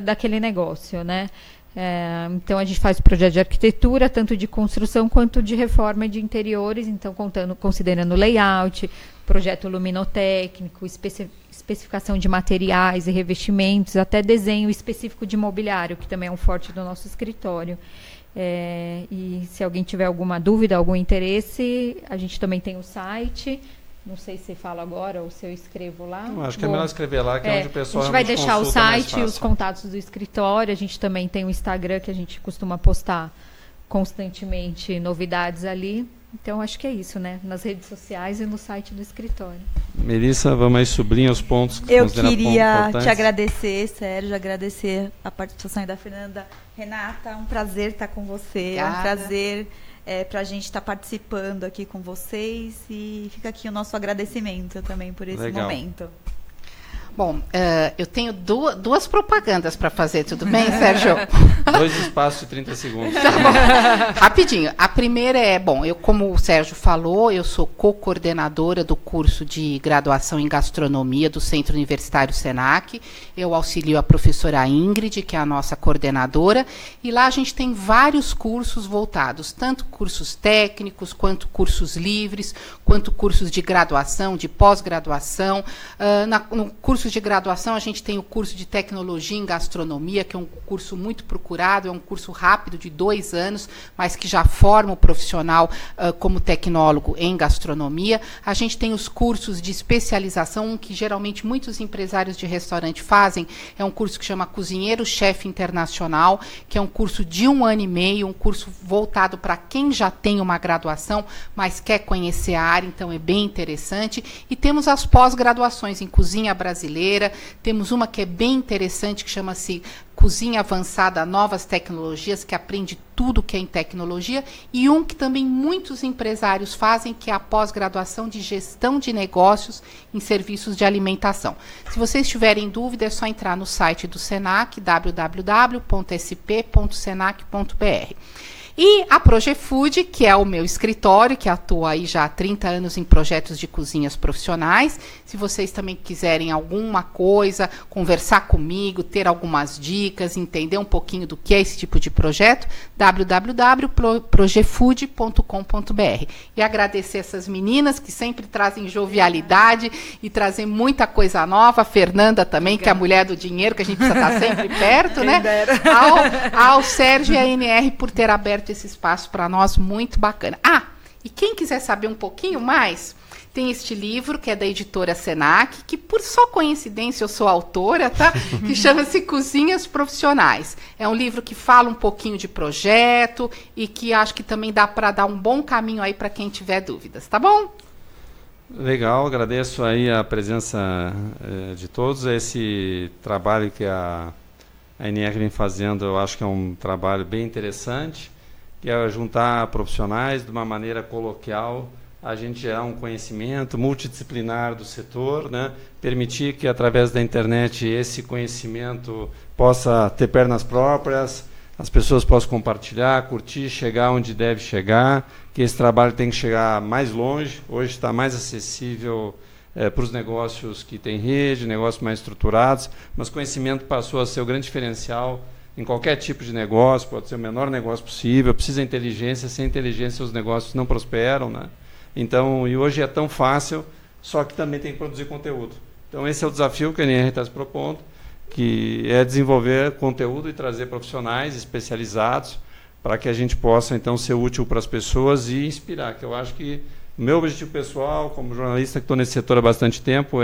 B: daquele negócio, né? Então a gente faz o projeto de arquitetura, tanto de construção quanto de reforma de interiores, então considerando layout, projeto luminotécnico, especificação de materiais e revestimentos, até desenho específico de mobiliário, que também é um forte do nosso escritório. E se alguém tiver alguma dúvida, algum interesse, a gente também tem o site. Não sei se falo agora ou se eu escrevo lá.
A: Eu acho que é melhor escrever lá, que é onde o pessoal
B: a gente vai
A: realmente
B: deixar o
A: consulta mais
B: site e os
A: fácil.
B: contatos do escritório. A gente também tem o Instagram, que a gente costuma postar constantemente novidades ali. Então, acho que é isso, né? Nas redes sociais e no site do escritório.
A: Melissa, vamos aí sublinhar os pontos que
C: Eu
A: considera pontos
C: queria
A: importantes.
C: te agradecer, Sérgio, agradecer a participação aí da Fernanda. Renata, é um prazer estar com você, é um
D: Obrigada.
C: prazer para a gente estar participando aqui com vocês, e fica aqui o nosso agradecimento também por esse
A: Legal.
C: momento.
D: Bom, eu tenho duas propagandas para fazer, tudo bem, Sérgio?
A: 2 espaços de 30 segundos.
D: Rapidinho. A primeira eu, como o Sérgio falou, eu sou co-coordenadora do curso de graduação em gastronomia do Centro Universitário Senac. Eu auxilio a professora Ingrid, que é a nossa coordenadora, e lá a gente tem vários cursos voltados, tanto cursos técnicos, quanto cursos livres, quanto cursos de graduação, de pós-graduação. No curso de graduação, a gente tem o curso de tecnologia em gastronomia, que é um curso muito procurado, é um curso rápido de 2 anos, mas que já forma o profissional como tecnólogo em gastronomia. A gente tem os cursos de especialização, que geralmente muitos empresários de restaurante fazem, é um curso que chama Cozinheiro-Chefe Internacional, que é um curso de 1 ano e meio, um curso voltado para quem já tem uma graduação, mas quer conhecer a área, então é bem interessante. E temos as pós-graduações em cozinha brasileira, temos uma que é bem interessante, que chama-se Cozinha Avançada, Novas Tecnologias, que aprende tudo que é em tecnologia, e um que também muitos empresários fazem, que é a pós-graduação de Gestão de Negócios em Serviços de Alimentação. Se vocês tiverem dúvida, é só entrar no site do Senac, www.sp.senac.br. E a Projefood, que é o meu escritório, que atua aí já há 30 anos em projetos de cozinhas profissionais. Se vocês também quiserem alguma coisa, conversar comigo, ter algumas dicas, entender um pouquinho do que é esse tipo de projeto, www.projefood.com.br. E agradecer essas meninas que sempre trazem jovialidade e trazem muita coisa nova. A Fernanda também, que é a mulher do dinheiro, que a gente precisa estar sempre perto, né? Ao Sérgio e à NR por ter aberto esse espaço para nós, muito bacana. E quem quiser saber um pouquinho mais, tem este livro, que é da editora Senac, que por só coincidência eu sou autora, tá? Que chama-se Cozinhas Profissionais. É um livro que fala um pouquinho de projeto e que acho que também dá para dar um bom caminho aí para quem tiver dúvidas, tá bom?
A: Legal, agradeço aí a presença de todos. Esse trabalho que a NR vem fazendo, eu acho que é um trabalho bem interessante, que é juntar profissionais de uma maneira coloquial a gente gerar um conhecimento multidisciplinar do setor, né? Permitir que, através da internet, esse conhecimento possa ter pernas próprias, as pessoas possam compartilhar, curtir, chegar onde deve chegar, que esse trabalho tem que chegar mais longe. Hoje está mais acessível para os negócios que têm rede, negócios mais estruturados, mas conhecimento passou a ser o grande diferencial em qualquer tipo de negócio, pode ser o menor negócio possível, precisa de inteligência, sem inteligência os negócios não prosperam, né? Então, e hoje é tão fácil, só que também tem que produzir conteúdo. Então, esse é o desafio que a NR está se propondo, que é desenvolver conteúdo e trazer profissionais especializados para que a gente possa, então, ser útil para as pessoas e inspirar, que eu acho que o meu objetivo pessoal, como jornalista que estou nesse setor há bastante tempo,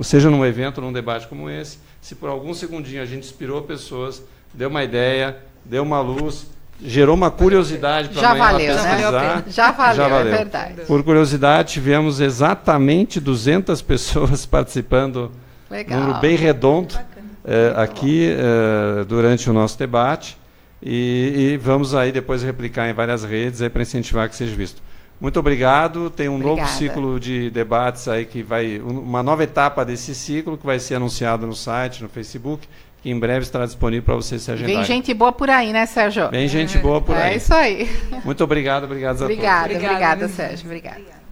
A: seja num evento, num debate como esse, se por algum segundinho a gente inspirou pessoas, deu uma ideia, deu uma luz, gerou uma curiosidade para amanhã pesquisar.
D: Já valeu, é verdade.
A: Por curiosidade, tivemos exatamente 200 pessoas participando, um número bem redondo, aqui durante o nosso debate, e vamos aí depois replicar em várias redes para incentivar que seja visto. Muito obrigado. Tem um novo ciclo de debates aí que vai, uma nova etapa desse ciclo que vai ser anunciado no site, no Facebook, que em breve estará disponível para você se agendar.
D: Vem gente boa por aí, né, Sérgio?
A: Vem gente boa por aí.
D: É isso aí.
A: Muito obrigado, obrigado a todos.
D: Obrigada, Sérgio. Obrigada.